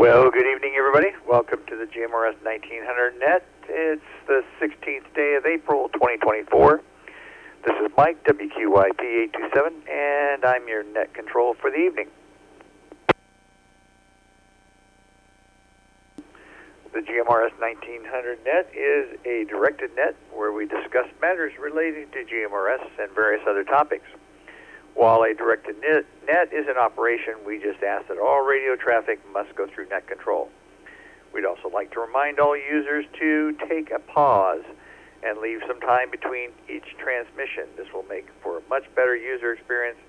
Well, good evening, everybody. Welcome to the GMRS 1900 Net. It's the 16th day of April, 2024. This is Mike, WQYP827, and I'm your net control for the evening. The GMRS 1900 Net is a directed net where we discuss matters relating to GMRS and various other topics. While a directed net is in operation, we just ask that all radio traffic must go through net control. We'd also like to remind all users to take a pause and leave some time between each transmission. This will make for a much better user experience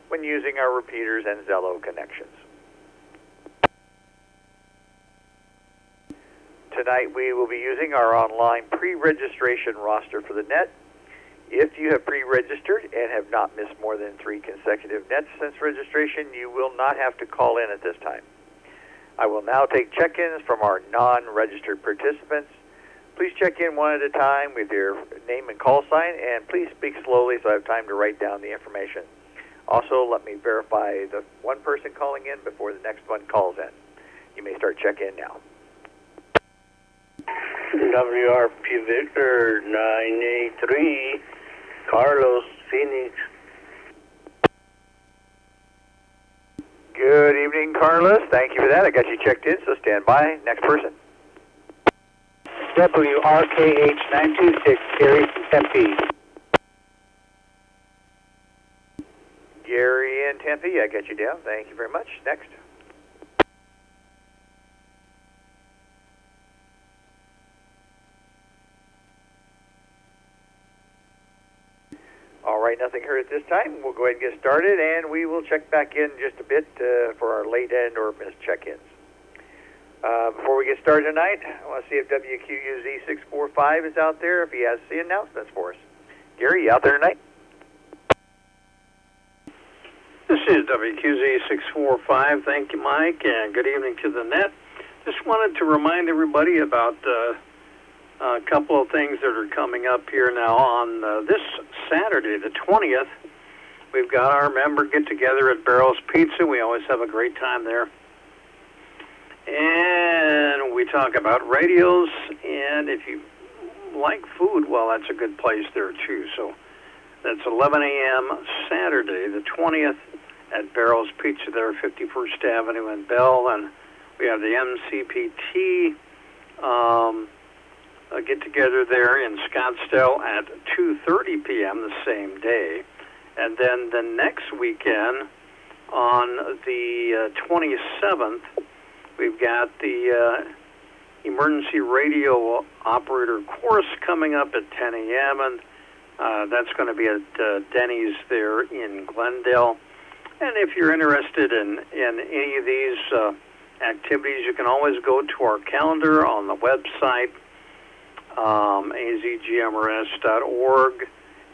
when using our repeaters and Zello connections. Tonight we will be using our online pre-registration roster for the net. If you have pre-registered and have not missed more than 3 consecutive nets since registration, you will not have to call in at this time. I will now take check-ins from our non-registered participants. Please check in one at a time with your name and call sign, and please speak slowly so I have time to write down the information. Also, let me verify the one person calling in before the next one calls in. You may start check-in now. WRP Victor 983, Carlos, Phoenix. Good evening, Carlos. Thank you for that. I got you checked in, so stand by. Next person. WRKH 926, Gary from Tempe. Gary in Tempe, I got you down. Thank you very much. Next. All right, nothing heard at this time. We'll go ahead and get started, and we will check back in just a bit for our late end or missed check-ins. Before we get started tonight, I want to see if WQUZ645 is out there, if he has the announcements for us. Gary, you out there tonight? This is WQZ645. Thank you, Mike, and good evening to the net. Just wanted to remind everybody about a couple of things that are coming up here now. On this Saturday, the 20th, we've got our member get-together at Barrel's Pizza. We always have a great time there. And we talk about radios, and if you like food, well, that's a good place there, too. So that's 11 a.m. Saturday, the 20th, at Barrel's Pizza there, 51st Avenue in Bell. And we have the MCPT get-together there in Scottsdale at 2:30 p.m. the same day. And then the next weekend, on the 27th, we've got the Emergency Radio Operator course coming up at 10 a.m., and that's going to be at Denny's there in Glendale. And if you're interested in any of these activities, you can always go to our calendar on the website, AZGMRS.org,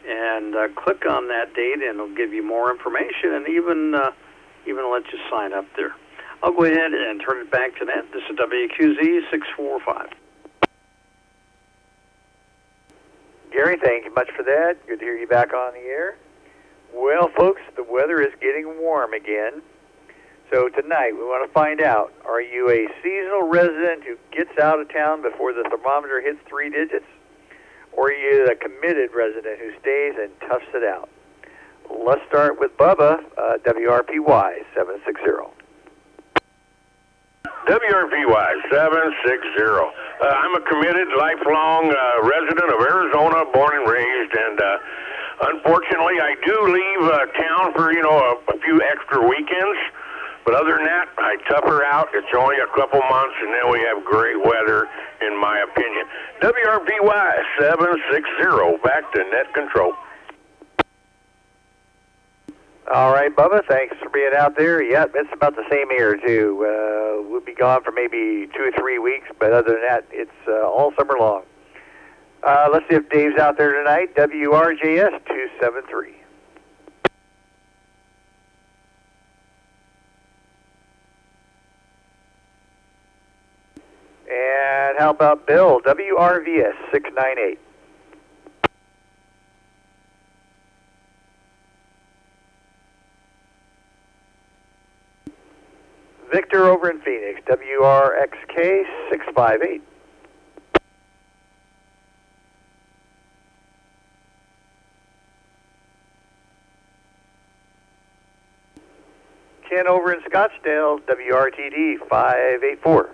and click on that date, and it'll give you more information and even let you sign up there. I'll go ahead and turn it back to Net. This is WQZ645. Gary, thank you much for that. Good to hear you back on the air. Well, folks, the weather is getting warm again. So tonight we want to find out, are you a seasonal resident who gets out of town before the thermometer hits 3 digits? Or are you a committed resident who stays and toughs it out? Let's start with Bubba, WRPY 760. WRPY 760. I'm a committed, lifelong resident of Arizona, born and raised, and unfortunately I do leave town for, a few extra weekends. But other than that, I tough her out. It's only a couple months, and then we have great weather, in my opinion. WRPY 760, back to net control. All right, Bubba, thanks for being out there. Yeah, it's about the same here, too. We'll be gone for maybe 2 or 3 weeks, but other than that, it's all summer long. Let's see if Dave's out there tonight. WRJS 273. And how about Bill, WRVS 698? Victor over in Phoenix, WRXK 658. Ken over in Scottsdale, WRTD 584.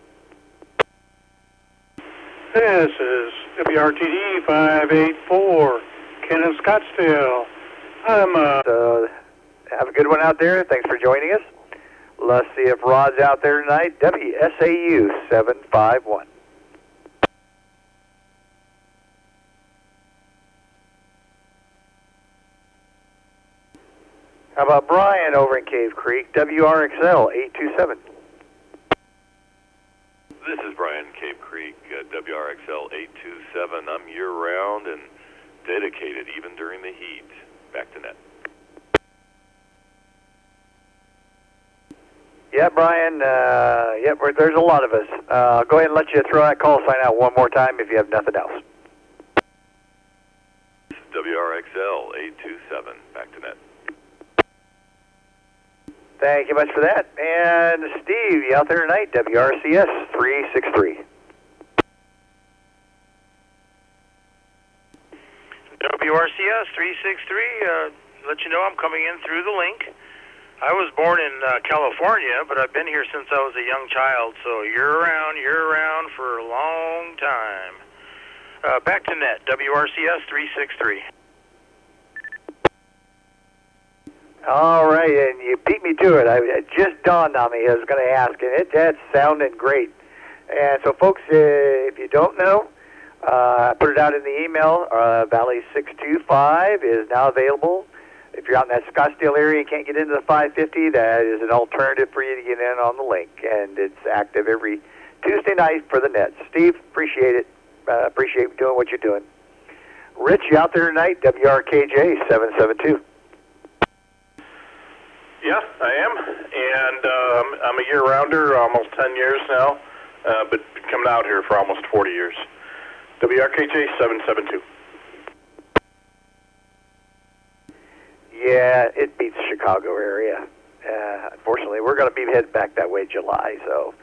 This is WRTD 584, Ken in Scottsdale. Have a good one out there. Thanks for joining us. Let's see if Rod's out there tonight. WSAU 751. How about Brian over in Cave Creek, WRXL 827. This is Brian, Cave Creek, WRXL 827. I'm year-round and dedicated even during the heat. Back to Net. Yeah, Brian, there's a lot of us. Go ahead and let you throw that call sign out one more time if you have nothing else. WRXL 827. Back to Net. Thank you much for that. And Steve, you out there tonight? WRCS 363. WRCS 363, let you know I'm coming in through the link. I was born in California, but I've been here since I was a young child, so year-round for a long time. Back to Net, WRCS 363. All right, and you beat me to it. It just dawned on me I was going to ask, and that's sounding great. And so, folks, if you don't know, I put it out in the email. Valley 625 is now available. If you're out in that Scottsdale area and can't get into the 550, that is an alternative for you to get in on the link, and it's active every Tuesday night for the Nets. Steve, appreciate it. Appreciate doing what you're doing. Rich, you out there tonight? WRKJ 772. Yeah, I am, and I'm a year-rounder, almost 10 years now, but coming out here for almost 40 years. WRKJ 772. Yeah, it beats the Chicago area. Unfortunately, we're going to be heading back that way July, so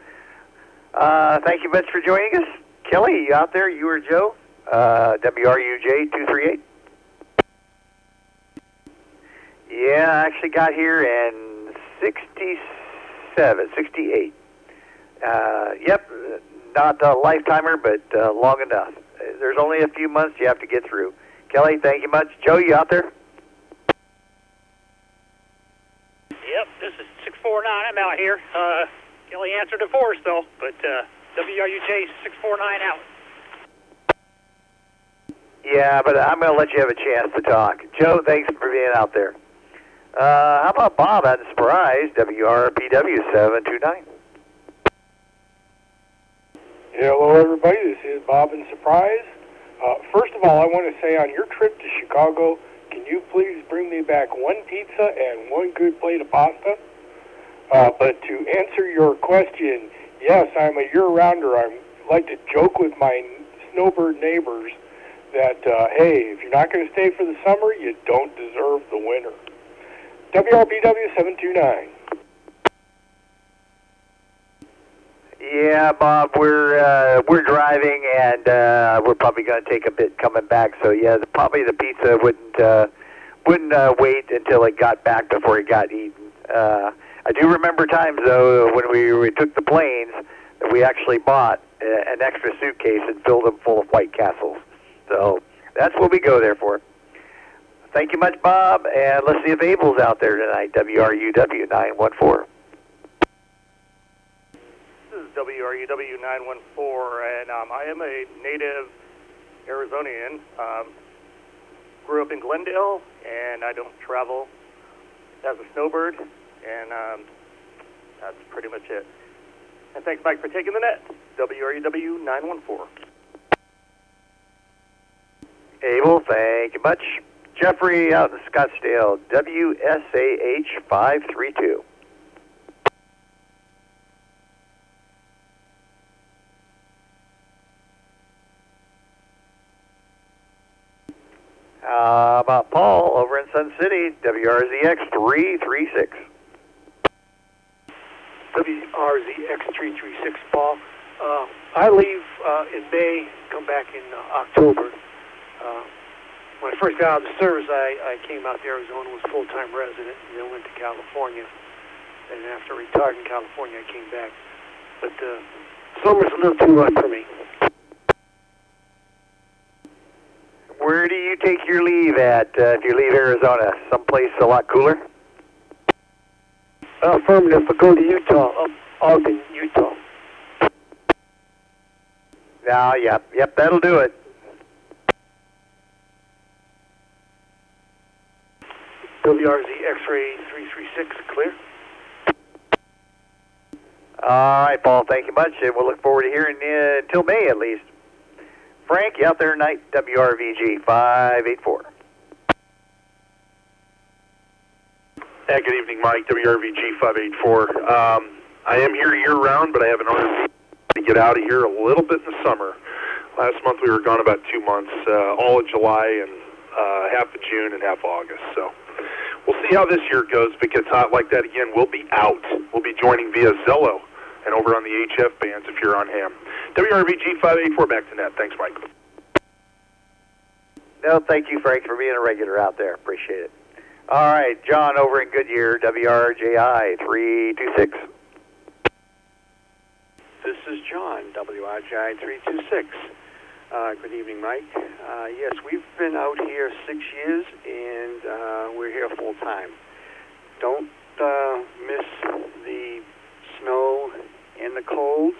thank you much for joining us. Kelly, you out there? You or Joe? WRUJ 238. Yeah, I actually got here in 68. Yep, not a lifetimer, but long enough. There's only a few months you have to get through. Kelly, thank you much. Joe, you out there? Yep, this is 649. I'm out here. Kelly answered it for us, though, but WRUJ 649 out. Yeah, but I'm going to let you have a chance to talk. Joe, thanks for being out there. How about Bob out in Surprise, WRPW 729? Hello, everybody. This is Bob in Surprise. First of all, I want to say on your trip to Chicago, can you please bring me back one pizza and one good plate of pasta? But to answer your question, yes, I'm a year-rounder. I like to joke with my snowbird neighbors that, hey, if you're not going to stay for the summer, you don't deserve the winter. WRPW 729. Yeah, Bob, we're driving, and we're probably going to take a bit coming back. So yeah, probably the pizza wouldn't wait until it got back before it got eaten. I do remember times though when we took the planes that we actually bought an extra suitcase and filled them full of White Castles. So that's what we go there for. Thank you much, Bob, and let's see if Abel's out there tonight. WRUW 914. This is WRUW 914, and I am a native Arizonian. Grew up in Glendale, and I don't travel as a snowbird, and that's pretty much it. And thanks, Mike, for taking the net. WRUW 914. Abel, thank you much. Jeffrey out in Scottsdale, WSAH 532. How about Paul over in Sun City, WRZX 336. WRZX336, Paul. I leave in May, come back in October. When I first got out of the service, I came out to Arizona, was a full-time resident, and then went to California. And after retired in California, I came back. But summer's a little too hot for me. Where do you take your leave at if you leave Arizona? Someplace a lot cooler? Affirmative. I go to Utah, Ogden, Utah. Yep, that'll do it. WRZ X-ray 336, clear. All right, Paul, thank you much, and we'll look forward to hearing you until May at least. Frank, you out there tonight? WRVG 584. Good evening, Mike. WRVG 584. I am here year-round, but I have an order to get out of here a little bit in the summer. Last month we were gone about 2 months, all of July and half of June and half of August. So we'll see how this year goes. If it gets hot like that again, we'll be out. We'll be joining via Zello and over on the HF bands if you're on ham. WRVG 584, back to net. Thanks, Mike. No, thank you, Frank, for being a regular out there. Appreciate it. All right, John over in Goodyear, WRJI 326. This is John, WRJI 326. Good evening, Mike. Yes, we've been out here 6 years, and we're here full time. Don't miss the snow and the cold.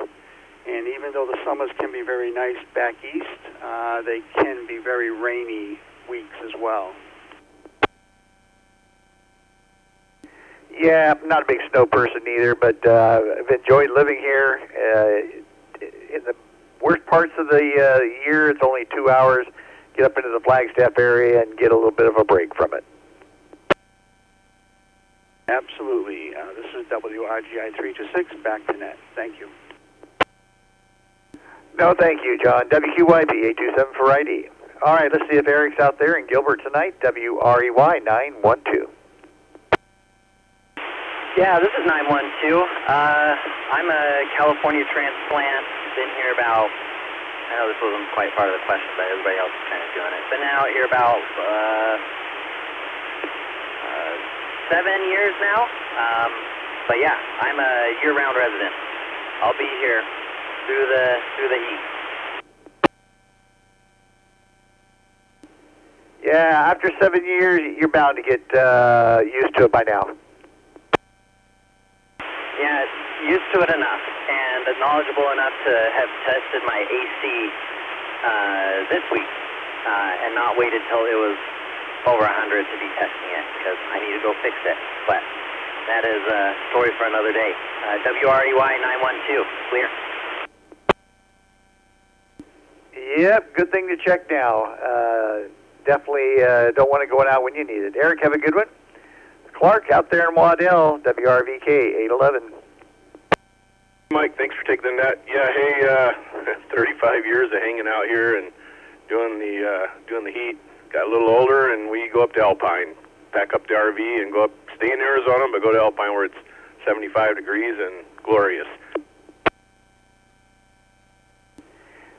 And even though the summers can be very nice back east, they can be very rainy weeks as well. Yeah, I'm not a big snow person either, but I've enjoyed living here. In the worst parts of the year, it's only 2 hours. Get up into the Flagstaff area and get a little bit of a break from it. Absolutely. This is WRGI 326, back to net. Thank you. No, thank you, John. WQYP 827 for ID. All right, let's see if Eric's out there in Gilbert tonight. WREY 912. Yeah, this is 912. I'm a California transplant. Been here about, I know this wasn't quite part of the question, but everybody else is kind of doing it. Been out here about 7 years now. But yeah, I'm a year-round resident. I'll be here through the heat. Yeah, after 7 years, you're bound to get used to it by now. Yeah, used to it enough, and knowledgeable enough to have tested my AC this week, and not waited till it was over 100 to be testing it, because I need to go fix it. But that is a story for another day. WREY 912, clear. Yep, good thing to check now. Definitely don't want to go out when you need it. Eric, have a good one. Clark out there in Waddell, WRVK 811. Mike, thanks for taking the net. Yeah, hey, 35 years of hanging out here and doing the heat. Got a little older, and we go up to Alpine, pack up the RV, and go up. Stay in Arizona, but go to Alpine where it's 75 degrees and glorious.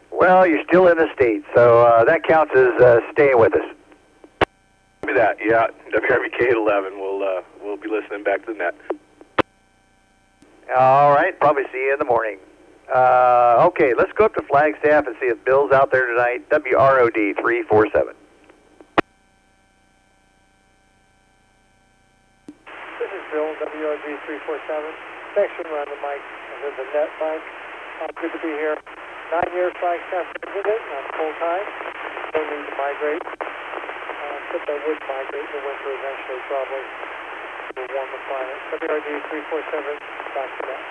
Well, you're still in the state, so that counts as staying with us. Copy that. Yeah, WRVK 11. We'll be listening back to the net. All right, probably see you in the morning. Okay, let's go up to Flagstaff and see if Bill's out there tonight. WROD 347. This is Bill, WRD 347. Thanks for running the mic. This is the net, Mike. Good to be here. 9 years Flagstaff resident. I'm full-time. Don't need to migrate. Except I would migrate in the winter eventually, probably. To a warmer climate. WRD 347, back to net.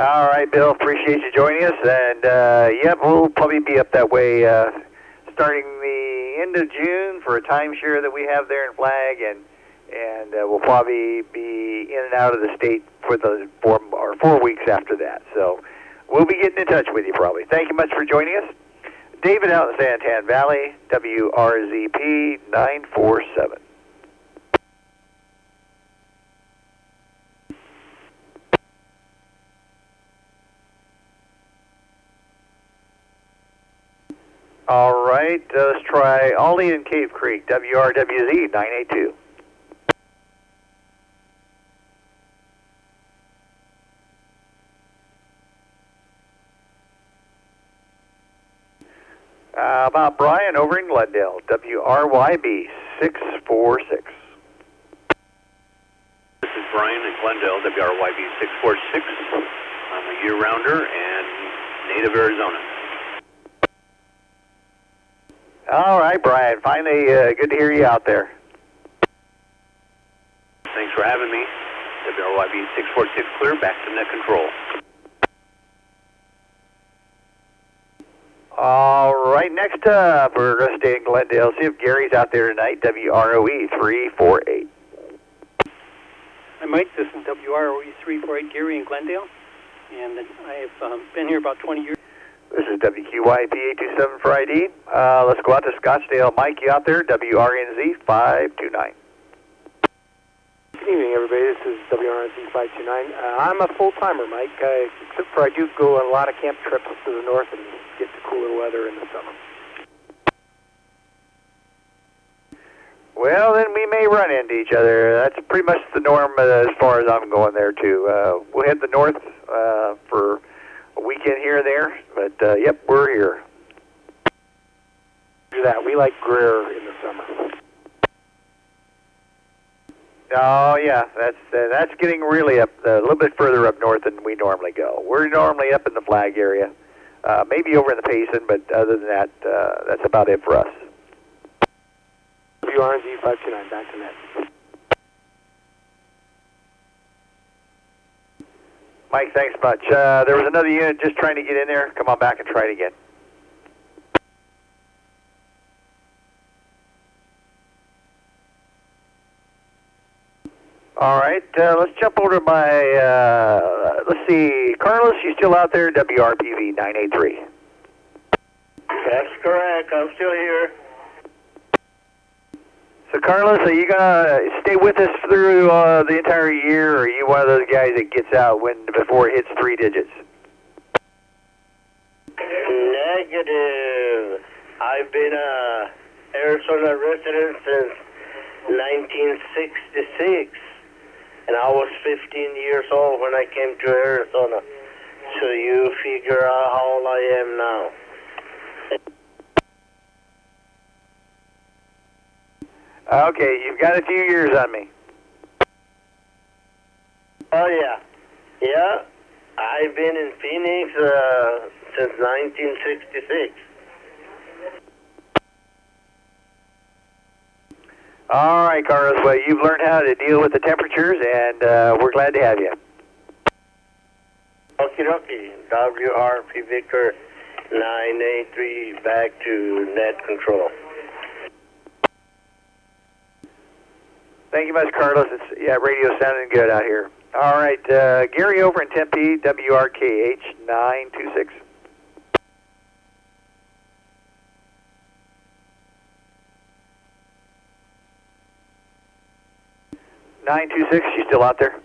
All right, Bill, appreciate you joining us. And, yep, we'll probably be up that way starting the end of June for a timeshare that we have there in Flag, and we'll probably be in and out of the state for the 4 weeks after that. So we'll be getting in touch with you probably. Thank you much for joining us. David out in Santan Valley, WRZP 947. All right, let's try Aldi and Cave Creek, WRWZ 982. How about Brian over in Glendale, WRYB 646. This is Brian in Glendale, WRYB 646. I'm a year-rounder and native Arizona. All right, Brian, finally good to hear you out there. Thanks for having me. WRYB 646 clear, back to net control. All right, next up, we're going to stay in Glendale, see if Gary's out there tonight, WROE 348. Hi, Mike. This is WROE 348 Gary in Glendale, and I've been here about 20 years. This is WQYP 827 for ID. Let's go out to Scottsdale. Mike, you out there? WRNZ 529. Good evening, everybody. This is WRNZ 529. I'm a full-timer, Mike, except for I do go on a lot of camp trips to the north and get to cooler weather in the summer. Well, then we may run into each other. That's pretty much the norm as far as I'm going there, too. We'll head the north for a weekend here and there, but, yep, we're here. Do that. We like Greer in the summer. Oh, yeah, that's getting really up, a little bit further up north than we normally go. We're normally up in the Flag area, maybe over in the Payson, but other than that, that's about it for us. WRNZ 529, back to net. Mike, thanks much. There was another unit just trying to get in there. Come on back and try it again. All right, let's jump over to my, let's see, Carlos, you still out there? WRPV 983. That's correct. I'm still here. So, Carlos, are you going to stay with us through the entire year, or are you one of those guys that gets out before it hits 3 digits? Negative. I've been a Arizona resident since 1966, and I was 15 years old when I came to Arizona. So you figure out how old I am now. Okay, you've got a few years on me. Oh, yeah. Yeah, I've been in Phoenix since 1966. All right, Carlos, well, you've learned how to deal with the temperatures, and we're glad to have you. Okie dokie. WRP Victor 983 back to net control. Thank you much, Carlos. Radio's sounding good out here. All right, Gary over in Tempe, WRKH 926. You still out there?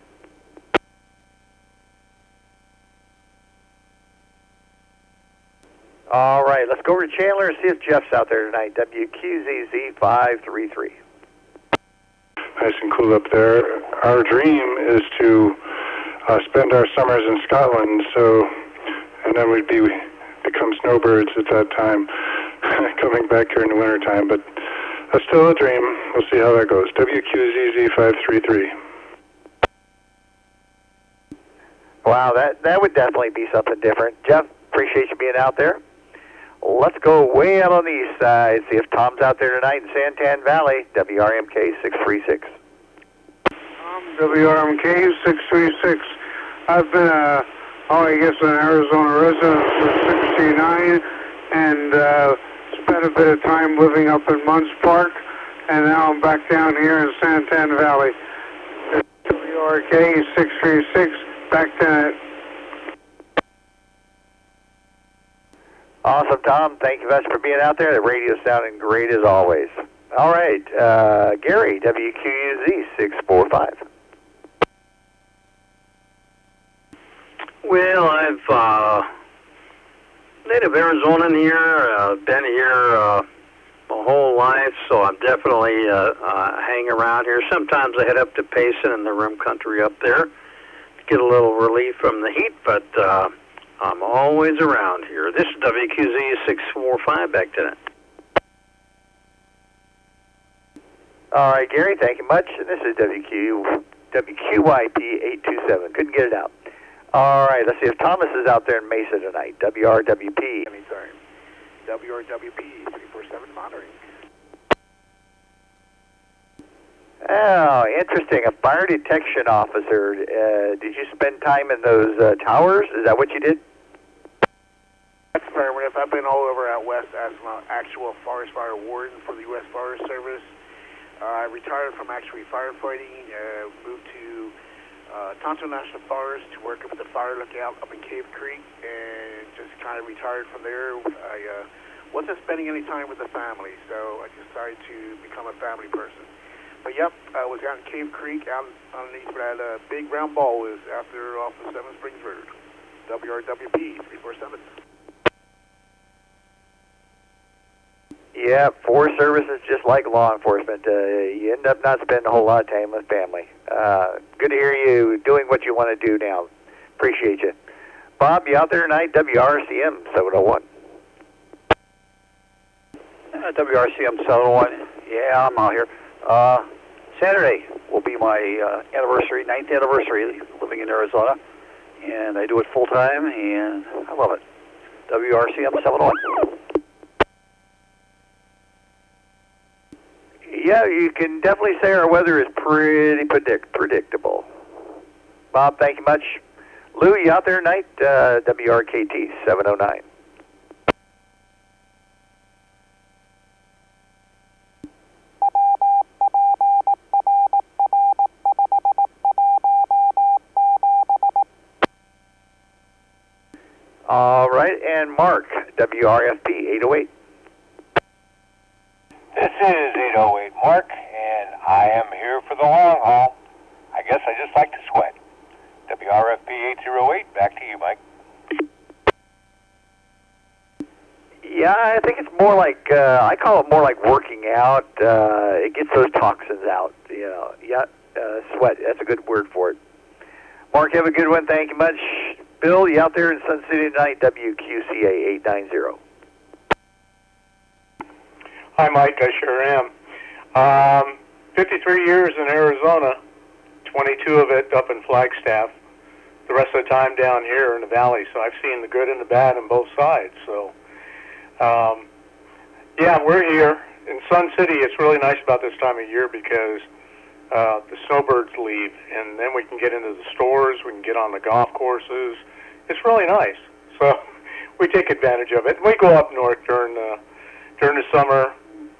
All right, let's go over to Chandler and see if Jeff's out there tonight. WQZZ 533. Nice and cool up there. Our dream is to spend our summers in Scotland, and then we'd become snowbirds at that time, coming back here in the wintertime. But that's still a dream. We'll see how that goes. WQZZ 533. Wow, that would definitely be something different. Jeff, appreciate you being out there. Let's go way out on the east side, see if Tom's out there tonight in Santan Valley, WRMK 636. WRMK 636. I've been an Arizona resident since 69 and spent a bit of time living up in Munns Park, and now I'm back down here in Santan Valley. WRK 636, back to net. Awesome, Tom. Thank you much for being out there. The radio's sounding great as always. All right, Gary, WQUZ 645. Well, I've native Arizonan here. Been here my whole life, so I'm definitely hang around here. Sometimes I head up to Payson in the rim country up there to get a little relief from the heat, but I'm always around here. This is WQZ 645 back to that. All right, Gary, thank you much. And this is WQYP 827. Couldn't get it out. All right, let's see if Thomas is out there in Mesa tonight. WRWP. Anytime. WRWP 347 monitoring. Oh, interesting. A fire detection officer. Did you spend time in those towers? Is that what you did? That's affirmative. I've been all over out west as an actual forest fire warden for the U.S. Forest Service. I retired from actually firefighting, moved to Tonto National Forest to work up at the fire lookout up in Cave Creek, and just kind of retired from there. I wasn't spending any time with the family, so I decided to become a family person. But yep, I was out in Cave Creek, out underneath where that big round ball is after off of 7 Springs Road. WRWP 347. Yeah, Forest Service is just like law enforcement. You end up not spending a whole lot of time with family. Good to hear you doing what you want to do now. Appreciate you. Bob, you out there tonight? WRCM 701. WRCM 701. Yeah, I'm out here. Saturday will be my anniversary, 9th anniversary living in Arizona. And I do it full time, and I love it. WRCM 701. Yeah, you can definitely say our weather is pretty predictable. Bob, thank you much. Lou, you out there tonight? WRKT 709. All right, and Mark, WRFP 808. This is 808 Mark, and I am here for the long haul. I guess I just like to sweat. WRFP 808, back to you, Mike. Yeah, I think it's more like, I call it more like working out. It gets those toxins out, you know. Yeah, sweat, that's a good word for it. Mark, have a good one. Thank you much. Bill, you out there in Sun City tonight? WQCA 890. Hi, Mike. I sure am. 53 years in Arizona, 22 of it up in Flagstaff. The rest of the time down here in the valley. So I've seen the good and the bad on both sides. So, yeah, we're here in Sun City. It's really nice about this time of year because the snowbirds leave, and then we can get into the stores. We can get on the golf courses. It's really nice. So we take advantage of it. And we go up north during the summer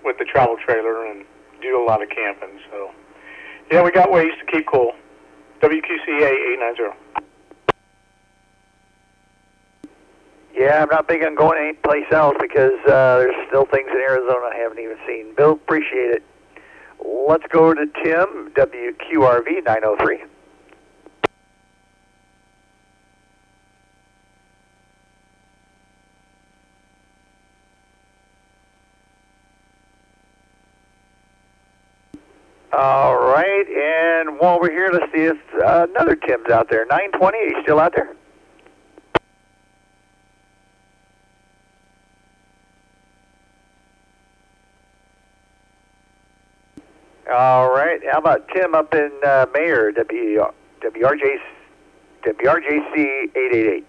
with the travel trailer and do a lot of camping. So, yeah, we got ways to keep cool. WQCA 890. Yeah, I'm not big on going anyplace else because there's still things in Arizona I haven't even seen. Bill, appreciate it. Let's go to Tim, WQRV 903. All right, and while we're here, let's see if another Tim's out there. 920, are you still out there? All right, how about Tim up in Mayor, WRJC 888?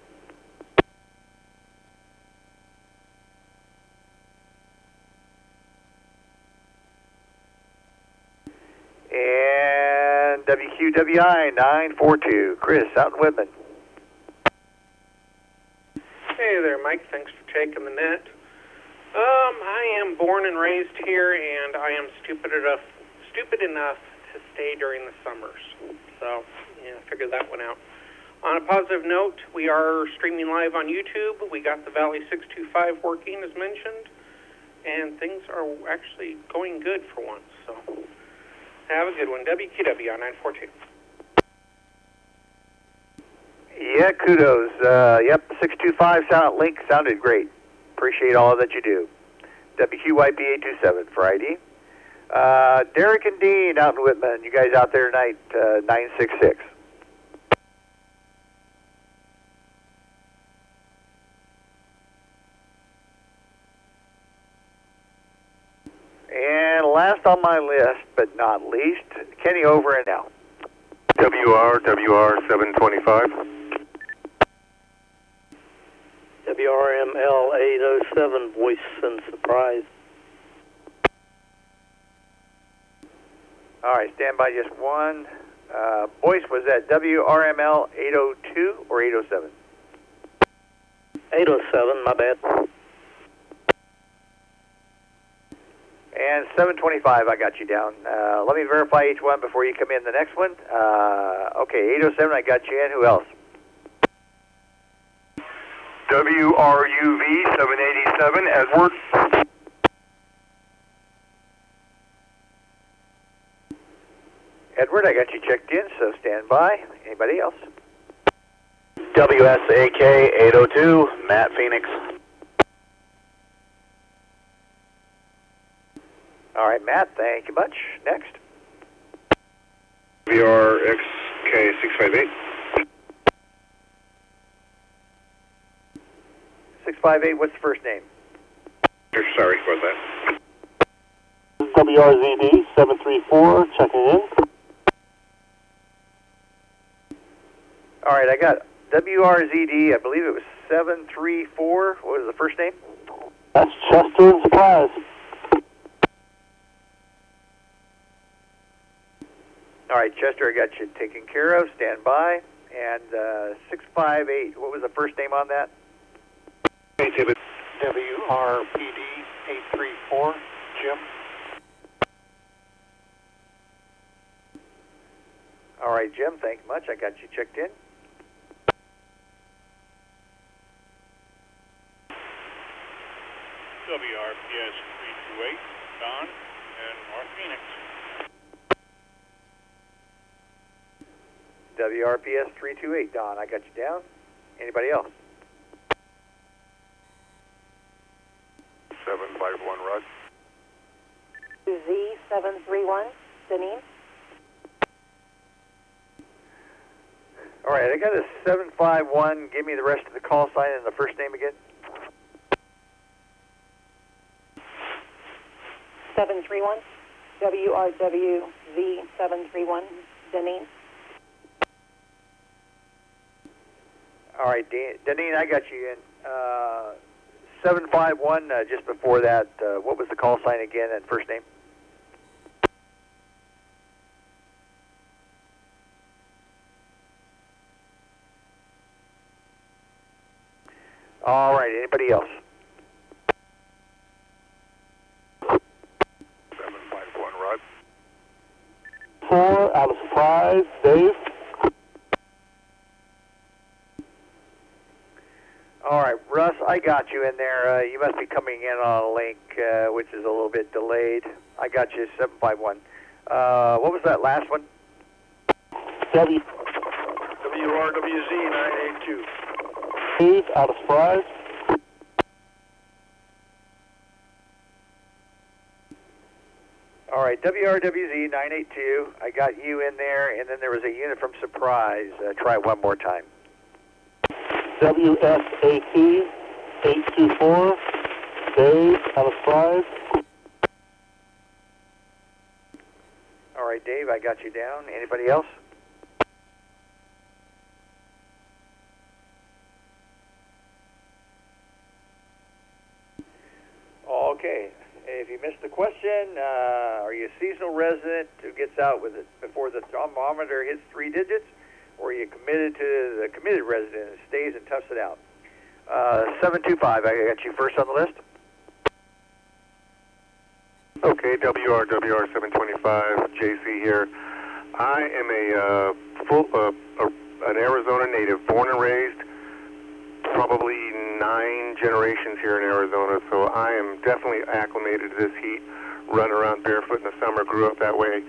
And WQWI 942, Chris out in Whitman. Hey there, Mike. Thanks for taking the net. I am born and raised here, and I am stupid enough to stay during the summers. So, yeah, figure that one out. On a positive note, we are streaming live on YouTube. We got the Valley 625 working, as mentioned, and things are actually going good for once. So, have a good one. WQW on 942. Yeah, kudos. Yep, 625 link sounded great. appreciate all that you do. WQYP 827 for ID. Derek and Dean out in Whitman. You guys out there tonight, 966. And last on my list, but not least, Kenny over and out. WR 725. WRML 807, voice and surprise. All right, stand by just one. Voice, was that WRML 802 or 807? 807, my bad. And 725, I got you down. Let me verify each one before you come in the next one. Okay, 807, I got you in. Who else? WRUV 787, Edward. Edward, I got you checked in, so stand by. Anybody else? WSAK 802, Matt Phoenix. All right, Matt, thank you much. Next. WRXK 658. 658, what's the first name? Sorry about that. WRZD 734, checking in. All right, I got WRZD, I believe it was 734. What was the first name? That's Chester and Surprise. All right, Chester, I got you taken care of. Stand by. And 658, what was the first name on that? Hey, Tibbet. WRPD 834, Jim. All right, Jim, thank you much. I got you checked in. WRPS 328, Don and North Phoenix. WRPS 328, Don, I got you down. Anybody else? 751, Rod. Z731, Denise. All right, I got a 751. Give me the rest of the call sign and the first name again. 731, WRWZ731, Denise. All right, Deneen, I got you in. 751, just before that, what was the call sign again and first name? All right, anybody else? 751, Rod. 4, out of Surprise, Dave. All right, Russ, I got you in there. You must be coming in on a link, which is a little bit delayed. I got you 751. What was that last one? WRWZ 982. Dave, out of Surprise. All right, WRWZ 982. I got you in there, and then there was a unit from Surprise. Try it one more time. WSAT 824, Dave, out of Surprise. All right, Dave, I got you down. Anybody else? Okay. If you missed the question, are you a seasonal resident who gets out with it before the thermometer hits 3 digits? Or are you committed to the committed resident and stays and toughs it out? 725, I got you first on the list. Okay, WR 725, JC here. I am an Arizona native, born and raised, probably 9 generations here in Arizona, so I am definitely acclimated to this heat, run around barefoot in the summer, grew up that way.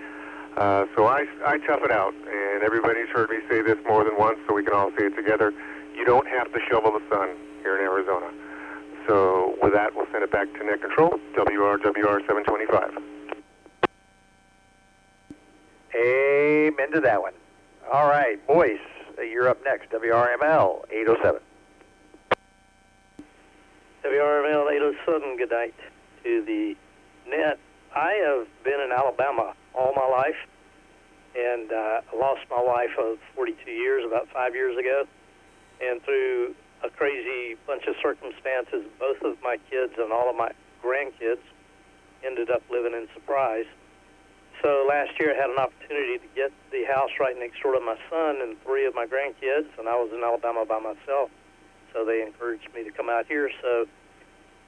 So I tough it out, and everybody's heard me say this more than once, so we can all say it together. You don't have to shovel the sun here in Arizona. So with that, we'll send it back to Net Control, WR 725. Amen to that one. All right, Boyce, you're up next, WRML 807. WRML 807, good night to the Net. I have been in Alabama all my life, and I lost my wife of 42 years about 5 years ago. And through a crazy bunch of circumstances, both of my kids and all of my grandkids ended up living in Surprise. So last year I had an opportunity to get the house right next door to my son and 3 of my grandkids, and I was in Alabama by myself. So they encouraged me to come out here. So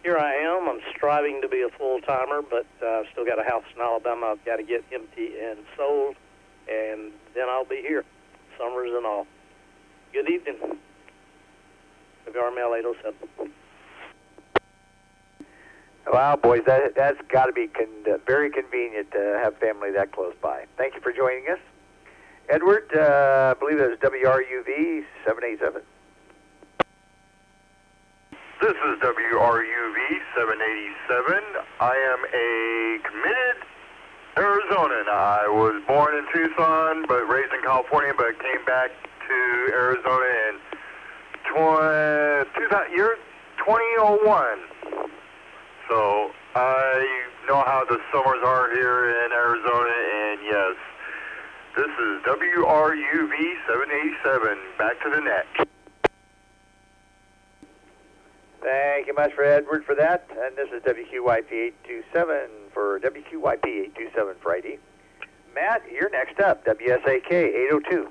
here I am. I'm striving to be a full-timer, but I've still got a house in Alabama I've got to get empty and sold, and then I'll be here, summers and all. Good evening. WRML 807. Wow, boys, that's got to be very convenient to have family that close by. Thank you for joining us. Edward, I believe that was WRUV 787. This is WRUV 787. I am a committed Arizonan. I was born in Tucson, but raised in California, but came back to Arizona in 2001. So I know how the summers are here in Arizona, and yes, this is WRUV 787. Back to the Net. Thank you much for Edward for that. And this is WQYP 827 for WQYP 827 Friday. Matt, you're next up. WSAK 802.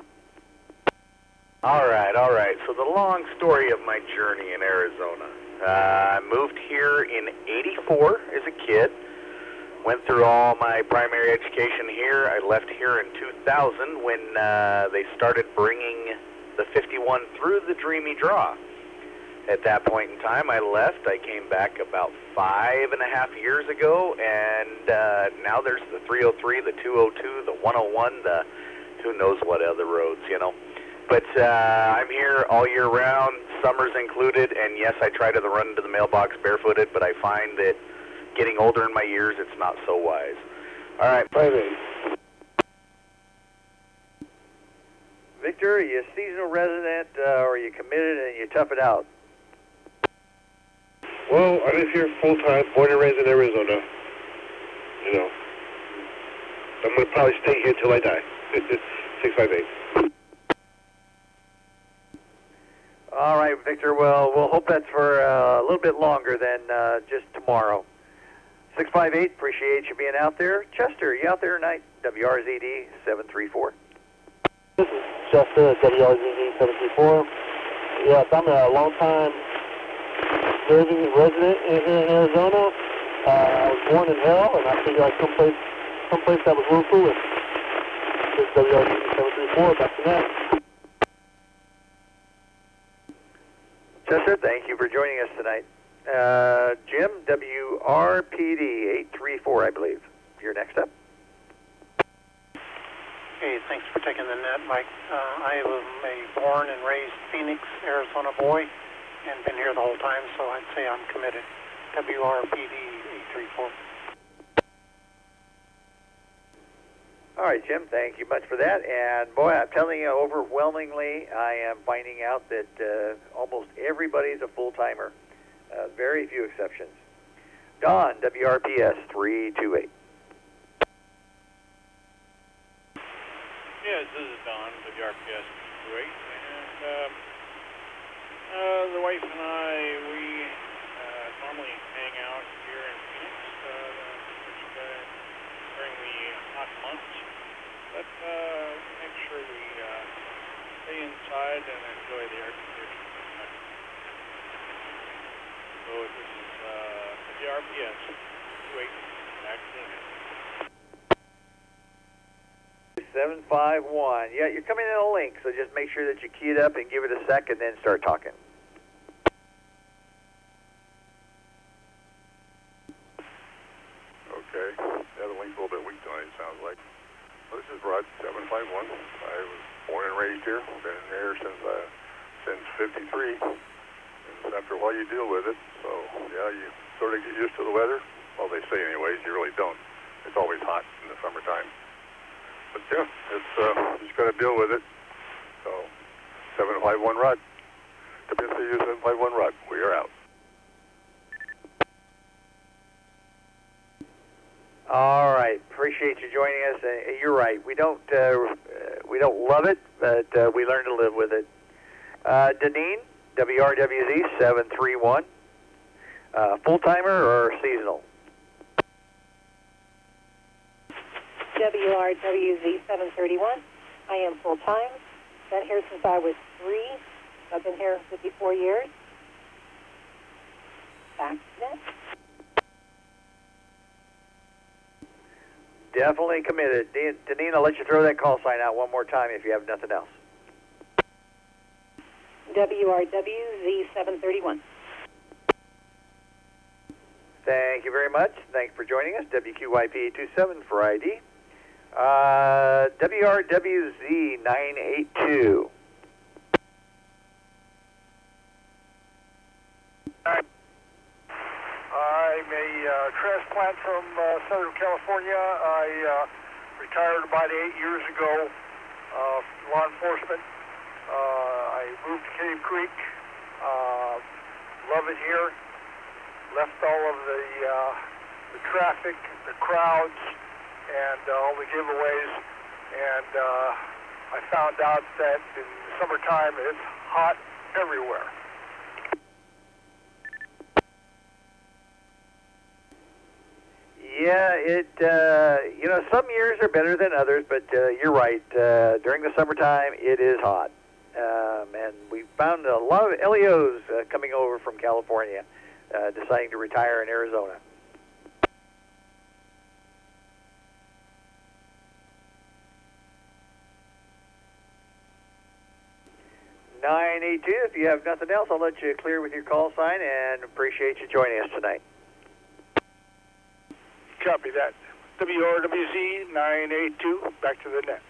All right. So the long story of my journey in Arizona. I moved here in '84 as a kid. Went through all my primary education here. I left here in 2000 when they started bringing the 51 through the Dreamy Draw. At that point in time, I left. I came back about 5.5 years ago, and now there's the 303, the 202, the 101, the who knows what other roads, you know. But I'm here all year round, summers included, and yes, I try to run to the mailbox barefooted, but I find that getting older in my years, it's not so wise. All right, bye. Victor, are you a seasonal resident, or are you committed and you tough it out? Well, I live here full-time, born and raised in Arizona. You know, I'm going to probably stay here till I die. 658. All right, Victor. Well, we'll hope that's for a little bit longer than just tomorrow. 658, appreciate you being out there. Chester, you out there tonight? WRZD 734. This is Chester at WRZD 734. Yes, I'm a long-time resident here in Arizona. I was born in hell, and I figured I'd someplace that was a little foolish. This is WRZD 734, back to that. Chester, thank you for joining us tonight. Jim, WRPD 834, I believe. You're next up. Hey, thanks for taking the Net, Mike. I am a born and raised Phoenix, Arizona boy, and been here the whole time, so I'd say I'm committed. WRPD 834. All right, Jim, thank you much for that. And boy, I'm telling you, overwhelmingly, I am finding out that almost everybody's a full-timer. Very few exceptions. Don, WRPS 328. Yes, this is Don, WRPS 328. And the wife and I, we normally hang out here in Phoenix during the hot months. But make sure we stay inside and enjoy the air conditioning. So this is WRPS 28, back to the 751. Yeah, you're coming in a link, so just make sure that you key it up and give it a sec and then start talking. Okay. Yeah, the link's a little bit weak tonight, it sounds like. Well, this is Rod 751. I was born and raised here. Been here since 53. And after a while you deal with it. So, yeah, you sort of get used to the weather. Well, they say anyways, you really don't. It's always hot in the summertime. But yeah, it's you just got to deal with it. So, 751 Rod. WSAU 751 Rod. We are out. All right, appreciate you joining us. You're right. We don't love it, but we learn to live with it. Deneen, WRWZ 731. Full timer or seasonal? WRWZ 731. I am full time. Been here since I was 3. I've been here 54 years. Back to Net. Definitely committed. Deneen, I'll let you throw that call sign out one more time if you have nothing else. WRWZ 731. Thank you very much. Thanks for joining us. WQYP827 for ID. WRWZ 982. I'm a transplant from Southern California. I retired about 8 years ago from law enforcement. I moved to Cave Creek. Love it here. Left all of the traffic, the crowds, and all the giveaways. And I found out that in the summertime it's hot everywhere. Yeah, some years are better than others, but you're right. During the summertime, it is hot. And we found a lot of LEOs coming over from California, deciding to retire in Arizona. If you have nothing else, I'll let you clear with your call sign and appreciate you joining us tonight. Copy that. WRWZ 982, back to the net.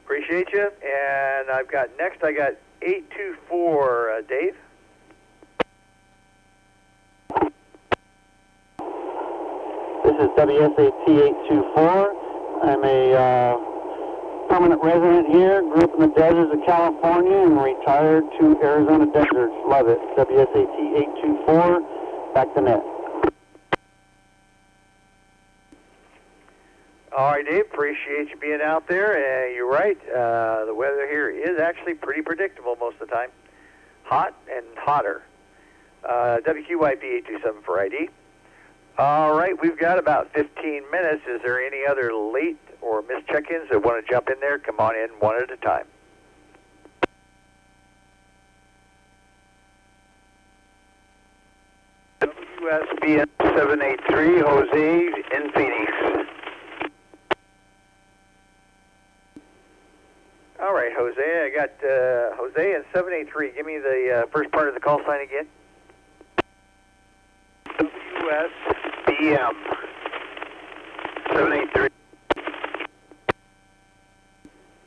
Appreciate you. And I got 824, Dave. This is WSAT 824. I'm a permanent resident here, grew up in the deserts of California and retired to Arizona deserts. Love it. WSAT 824, back to net. All right, Dave, appreciate you being out there. You're right. The weather here is actually pretty predictable most of the time. Hot and hotter. WQYP 827 for ID. All right, we've got about 15 minutes. Is there any other late or missed check-ins that want to jump in there? Come on in one at a time. WSBN 783, Jose in Phoenix. All right, Jose. I got Jose in 783. Give me the first part of the call sign again. WSBM 783.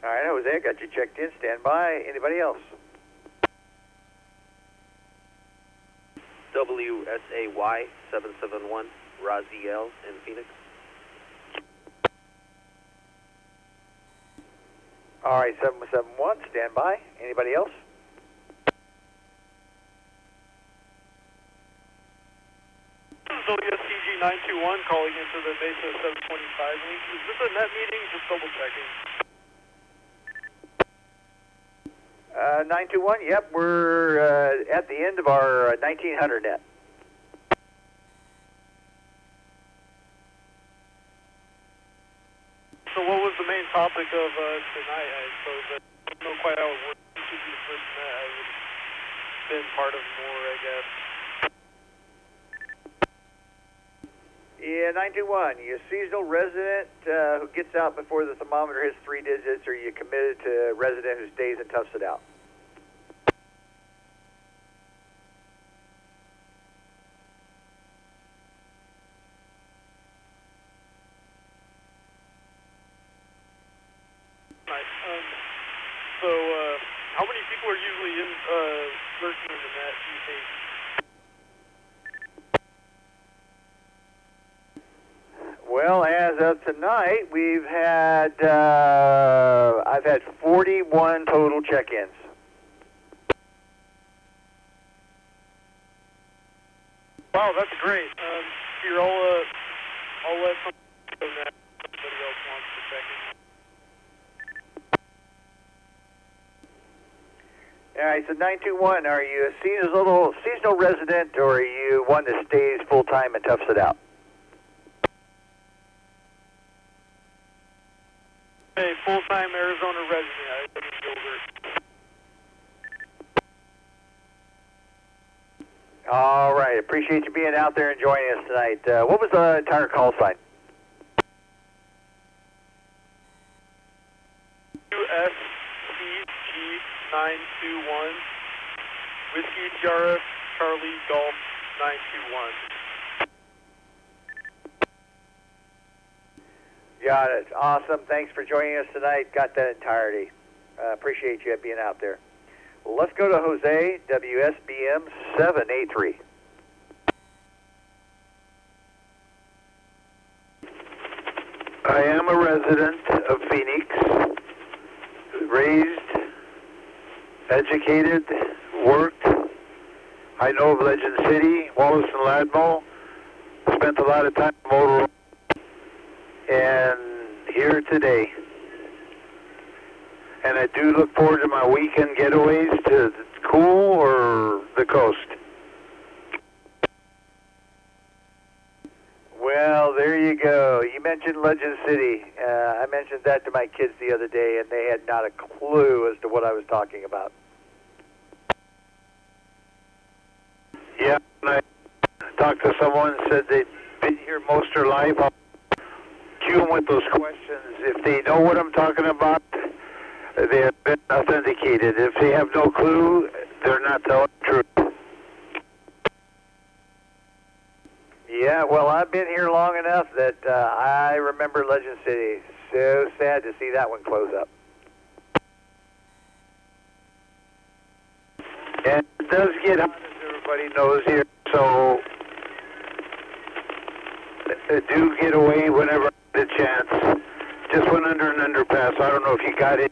All right, Jose, I got you checked in. Stand by. Anybody else? WSAY 771, Raziel in Phoenix. All right, 771, stand by. Anybody else? WSTG 921 calling into the Mesa 725 link. Is this a net meeting? Just double checking. 921, yep, we're at the end of our 1900 net. So what was the main topic of tonight? I suppose I don't know quite how it works. This would be the first net I would have been part of more, I guess. Yeah, 921, you a seasonal resident who gets out before the thermometer hits 3 digits, or you committed to a resident who stays and toughs it out? Nice. So how many people people are usually in, lurking in the net these days? Well, as of tonight, we've had, I've had 41 total check-ins. Wow, that's great. Here, I'll let somebody know that somebody else wants to check in. All right, so 921, are you a seasonal resident, or are you one that stays full-time and toughs it out? Hey, full-time Arizona resident. I live in Gilbert. All right, appreciate you being out there and joining us tonight. What was the entire call sign? AZGMRS 921, Whiskey GMRS Charlie Golf 921. Got it. Awesome. Thanks for joining us tonight. Got that entirety. Appreciate you being out there. Well, let's go to Jose, WSBM 783. I am a resident of Phoenix, raised, educated, worked. I know of Legend City, Wallace and Ladmo. Spent a lot of time in Motorola, and here today. And I do look forward to my weekend getaways to the cool or the coast. Well, there you go. You mentioned Legend City. I mentioned that to my kids the other day, and they had not a clue as to what I was talking about. Yeah, when I talked to someone said they'd been here most of their life, I'll cue them with those questions. If they know what I'm talking about, they have been authenticated. If they have no clue, they're not telling the truth. Yeah, well, I've been here long enough that I remember Legend City. So sad to see that one close up. And it does get hot, as everybody knows here, so do get away whenever I get a chance. Just went under an underpass. I don't know if you got it.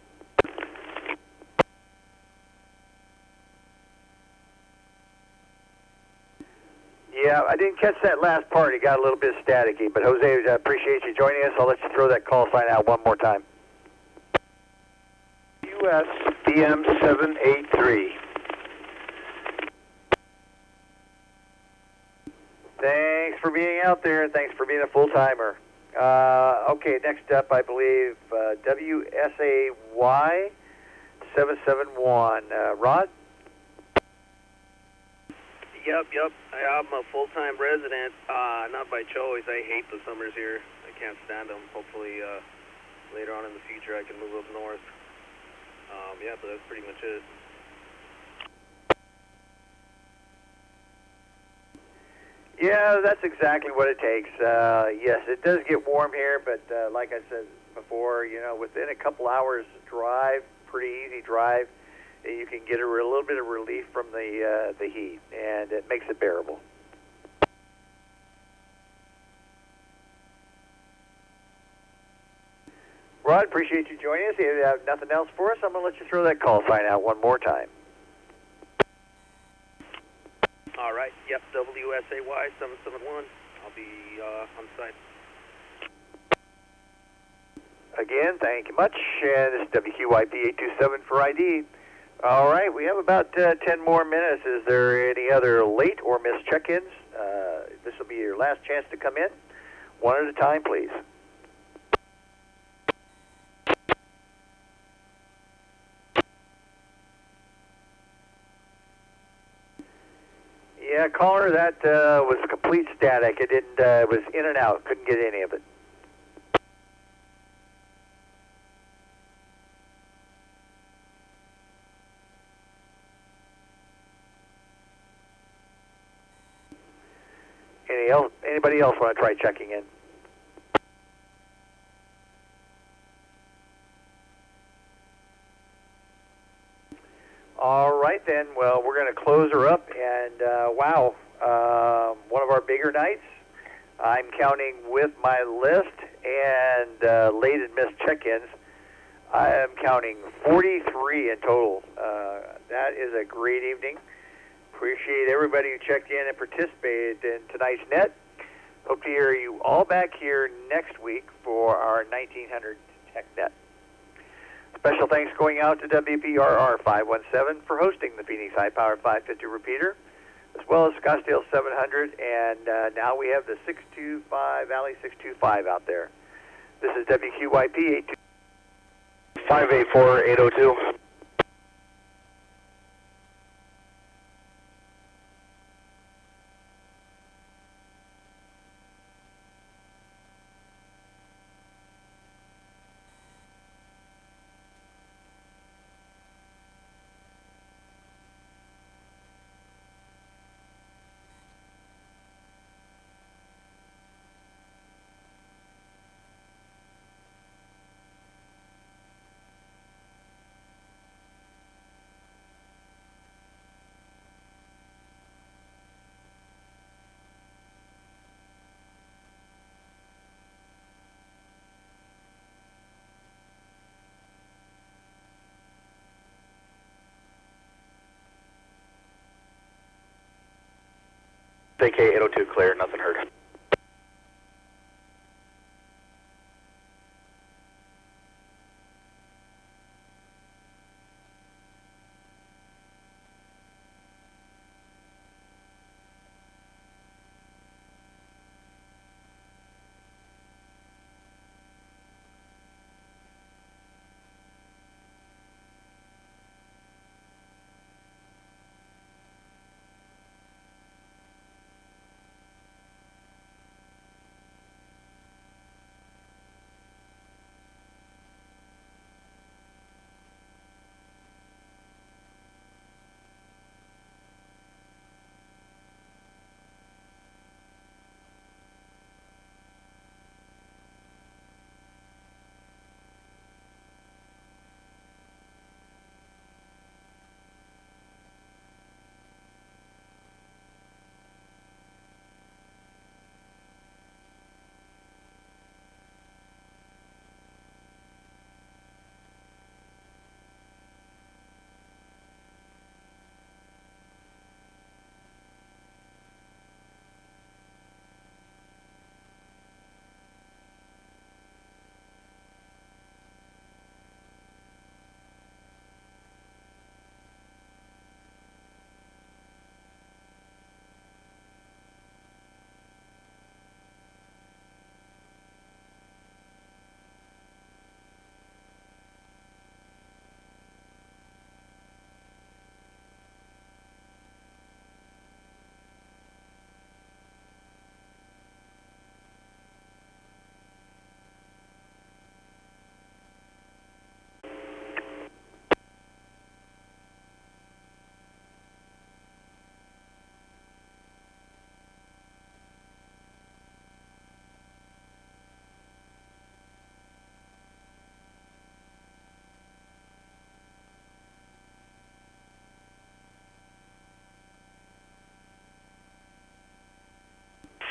Yeah, I didn't catch that last part. It got a little bit staticky. But, Jose, I appreciate you joining us. I'll let you throw that call sign out one more time. US BM 783. Thanks for being out there, and thanks for being a full-timer. Okay, next up, I believe, WSAY 771. Rod? Yep. I'm a full-time resident, not by choice. I hate the summers here. I can't stand them. Hopefully, later on in the future, I can move up north. Yeah, but that's pretty much it. Yeah, that's exactly what it takes. Yes, it does get warm here, but like I said before, you know, within a couple hours drive, pretty easy drive, you can get a little bit of relief from the heat, and it makes it bearable. Rod, appreciate you joining us. If you have nothing else for us, I'm going to let you throw that call sign out one more time. All right. Yep. WSAY 771. I'll be on site. Again, thank you much. And this is WQYP 827 for ID. All right, we have about 10 more minutes. Is there any other late or missed check-ins? This will be your last chance to come in. One at a time, please. Yeah, caller, that was complete static. It didn't. It was in and out. Couldn't get any of it. Anybody else want to try checking in? All right, then. Well, we're going to close her up. And, wow, one of our bigger nights. I'm counting with my list and late and missed check-ins. I am counting 43 in total. That is a great evening. Appreciate everybody who checked in and participated in tonight's net. Hope to hear you all back here next week for our 1900 Tech Net. Special thanks going out to WPRR 517 for hosting the Phoenix High Power 550 repeater, as well as Scottsdale 700, and now we have the 625 Valley 625 out there. This is WQYP 584-802. AK 802 clear, nothing heard.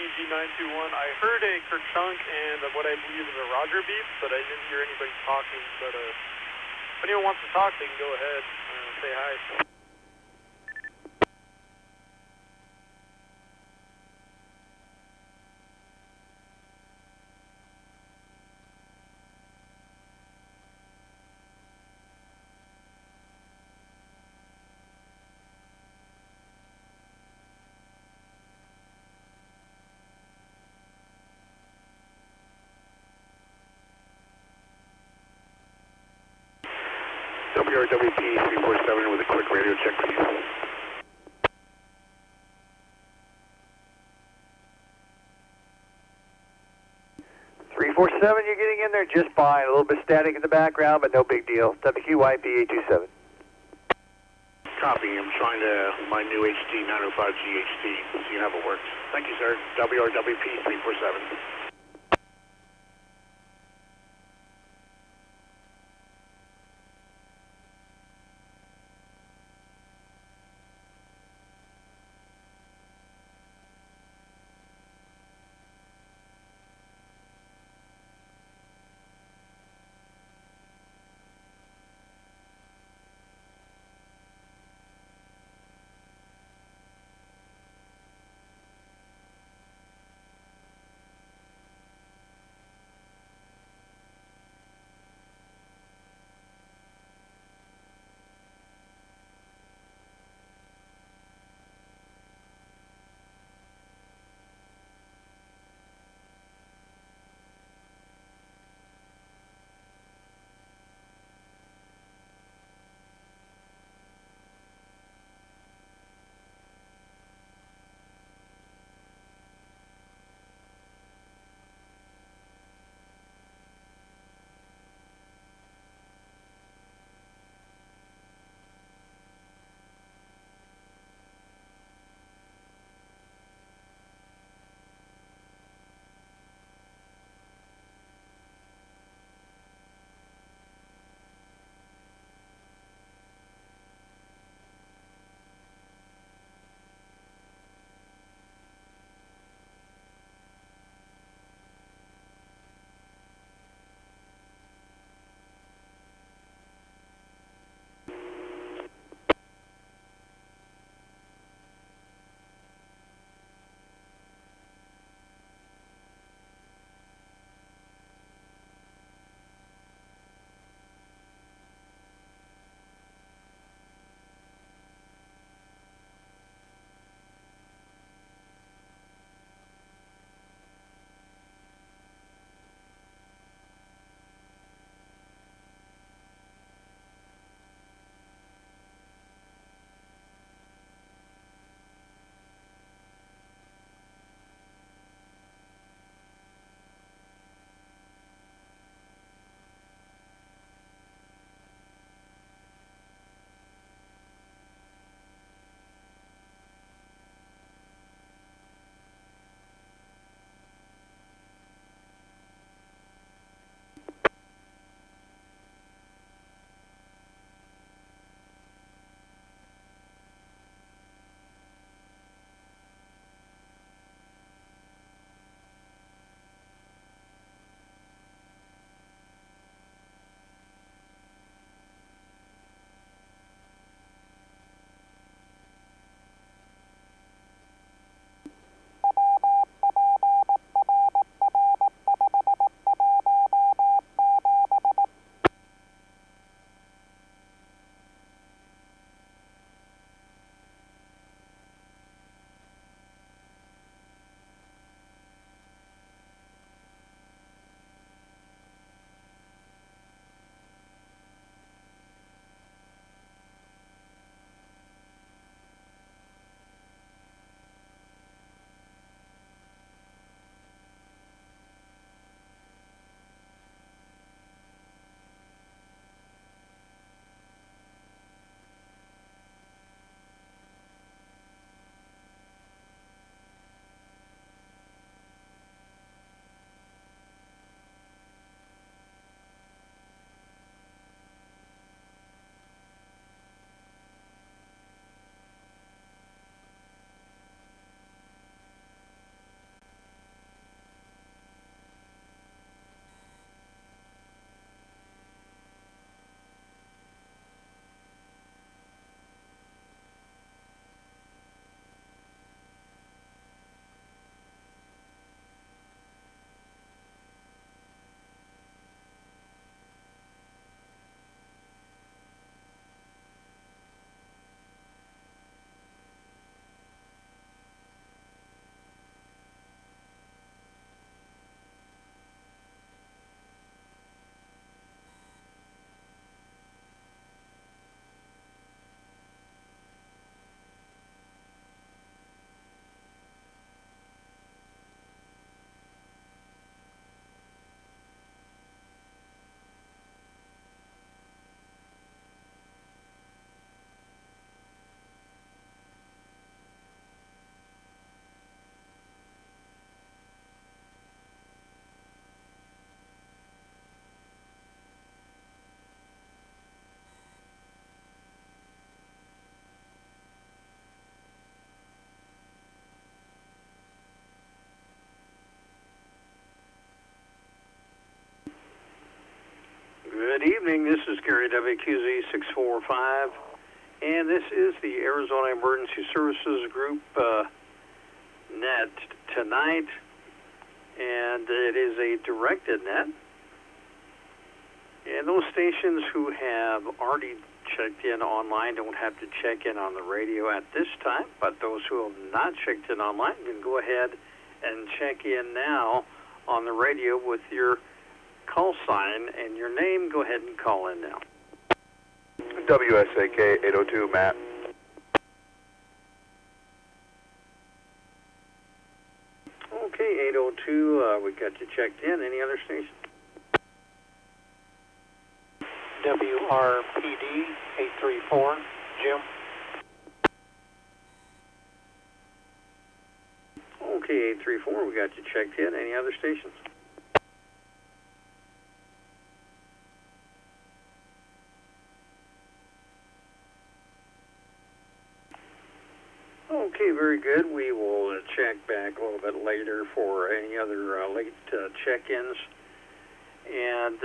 TG921. I heard a kerchunk and what I believe is a Roger beep, but I didn't hear anybody talking. But if anyone wants to talk, they can go ahead and say hi. WRWP 347 with a quick radio check, please. .347, you're getting in there just fine. A little bit static in the background, but no big deal. WQYP 827. Copy. I'm trying to my new HD 905 GHD, seeing how it works. Thank you, sir. WRWP 347. here at WQZ 645, and this is the Arizona Emergency Services Group net tonight, and it is a directed net. And those stations who have already checked in online don't have to check in on the radio at this time, but those who have not checked in online can go ahead and check in now on the radio with your call sign and your name. Go ahead and call in now. WSAK 802, Matt. Okay, 802, we got you checked in. Any other station? WRPD 834, Jim. Okay, 834, we got you checked in. Any other stations? Okay, very good. We will check back a little bit later for any other late check-ins. And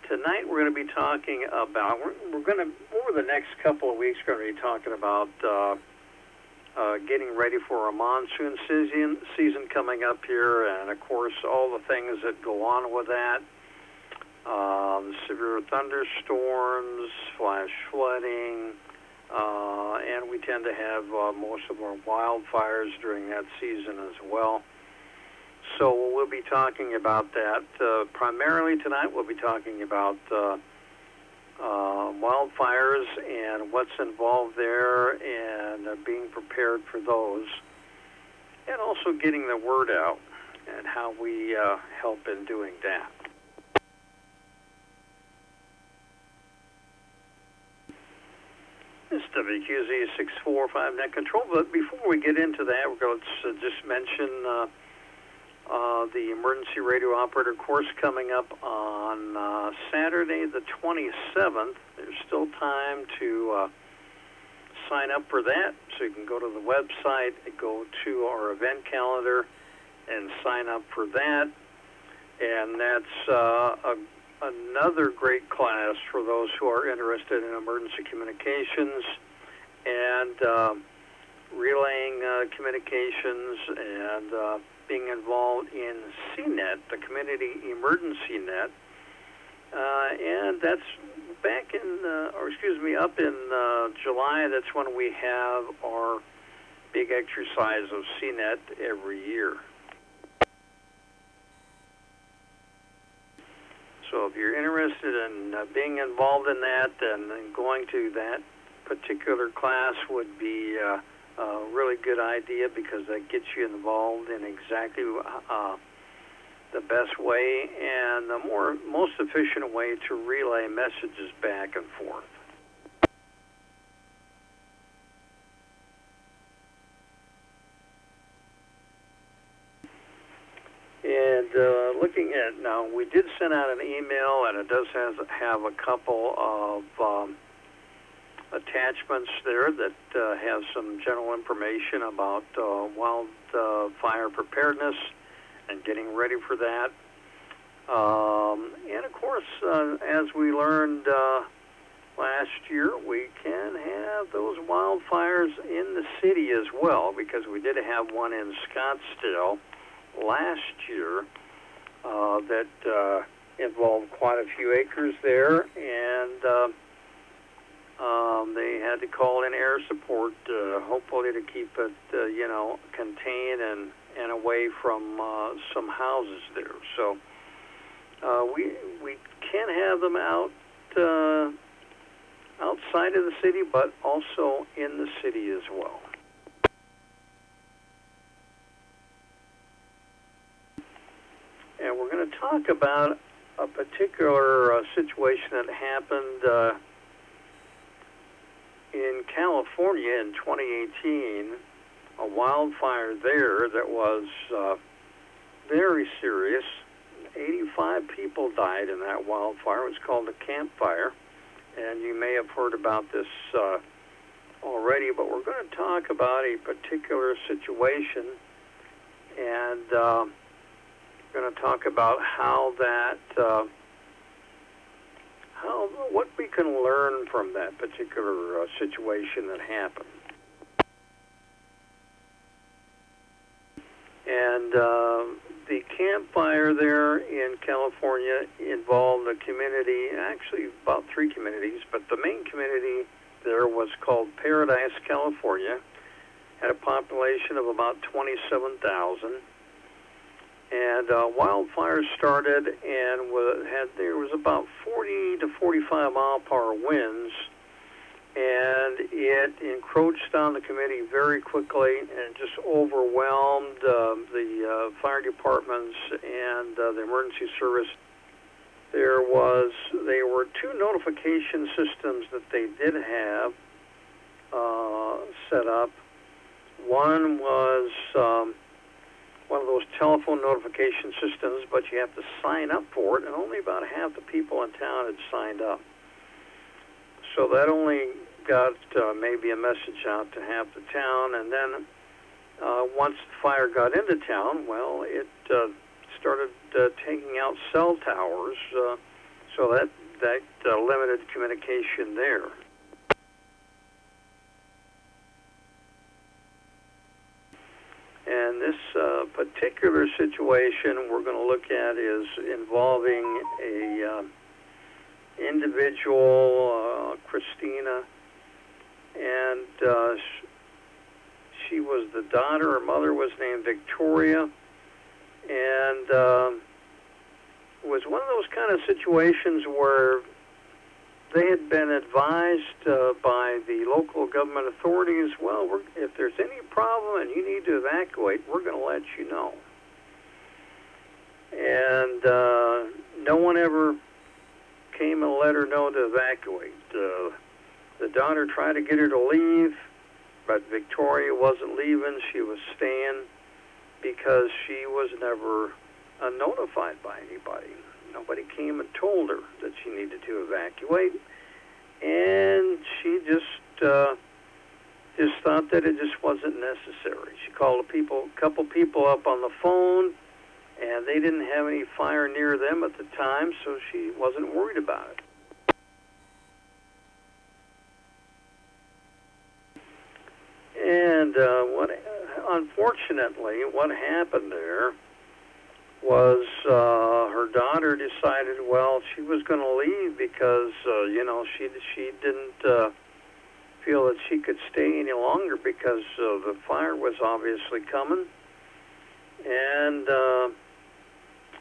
tonight we're going to be talking about, we're going to, over the next couple of weeks, we're going to be talking about getting ready for a monsoon season coming up here, and of course all the things that go on with that. Severe thunderstorms, flash flooding, and we tend to have most of our wildfires during that season as well. So we'll be talking about that. Primarily tonight we'll be talking about wildfires and what's involved there, and being prepared for those, and also getting the word out and how we help in doing that. This is WQZ 645 Net Control, but before we get into that, we're going to just mention the emergency radio operator course coming up on Saturday the 27th. There's still time to sign up for that, so you can go to the website, go to our event calendar, and sign up for that. And that's another great class for those who are interested in emergency communications and relaying communications and being involved in CNET, the Community Emergency Net, and that's back in, up in July. That's when we have our big exercise of CNET every year. So if you're interested in being involved in that, then going to that particular class would be a really good idea, because that gets you involved in exactly the best way and the most efficient way to relay messages back and forth. And looking at, now we did send out an email, and it does have a couple of attachments there that have some general information about wildfire preparedness and getting ready for that. And of course, as we learned last year, we can have those wildfires in the city as well, because we did have one in Scottsdale last year that involved quite a few acres there, and they had to call in air support, hopefully to keep it, contained and away from some houses there. So we can have them out outside of the city, but also in the city as well. And we're going to talk about a particular situation that happened in California in 2018, a wildfire there that was very serious. 85 people died in that wildfire. It was called a Camp Fire, and you may have heard about this already, but we're going to talk about a particular situation, and going to talk about how that, what we can learn from that particular situation that happened. And the campfire there in California involved a community, actually about 3 communities, but the main community there was called Paradise, California. Had a population of about 27,000. And wildfires started, and there was about 40 to 45 mile per hour winds, and it encroached on the community very quickly and just overwhelmed the fire departments and the emergency service. There were 2 notification systems that they did have set up. One was one of those telephone notification systems, but you have to sign up for it, and only about half the people in town had signed up. So that only got maybe a message out to half the town, and then once the fire got into town, well, it started taking out cell towers, so that limited communication there. And this particular situation we're going to look at is involving a individual, Christina, and she was the daughter. Her mother was named Victoria, and it was one of those kind of situations where they had been advised by the local government authorities, well, if there's any problem and you need to evacuate, we're going to let you know. And no one ever came and let her know to evacuate. The daughter tried to get her to leave, but Victoria wasn't leaving. She was staying because she was never notified by anybody. Nobody came and told her that she needed to evacuate, and she just thought that it just wasn't necessary. She called a couple people up on the phone, and they didn't have any fire near them at the time, so she wasn't worried about it. And unfortunately, what happened there was her daughter decided, well, she was going to leave because, she didn't feel that she could stay any longer because the fire was obviously coming. And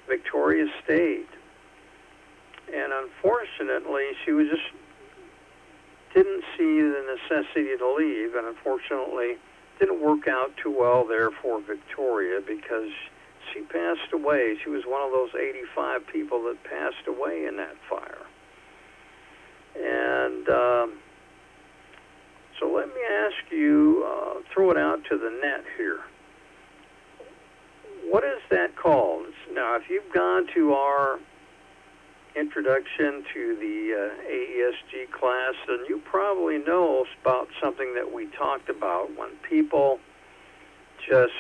Victoria stayed. And unfortunately, she didn't see the necessity to leave, and unfortunately didn't work out too well there for Victoria because she passed away. She was one of those 85 people that passed away in that fire. And so let me ask you, throw it out to the net here. What is that called? Now, if you've gone to our introduction to the AESG class, then you probably know about something that we talked about when people just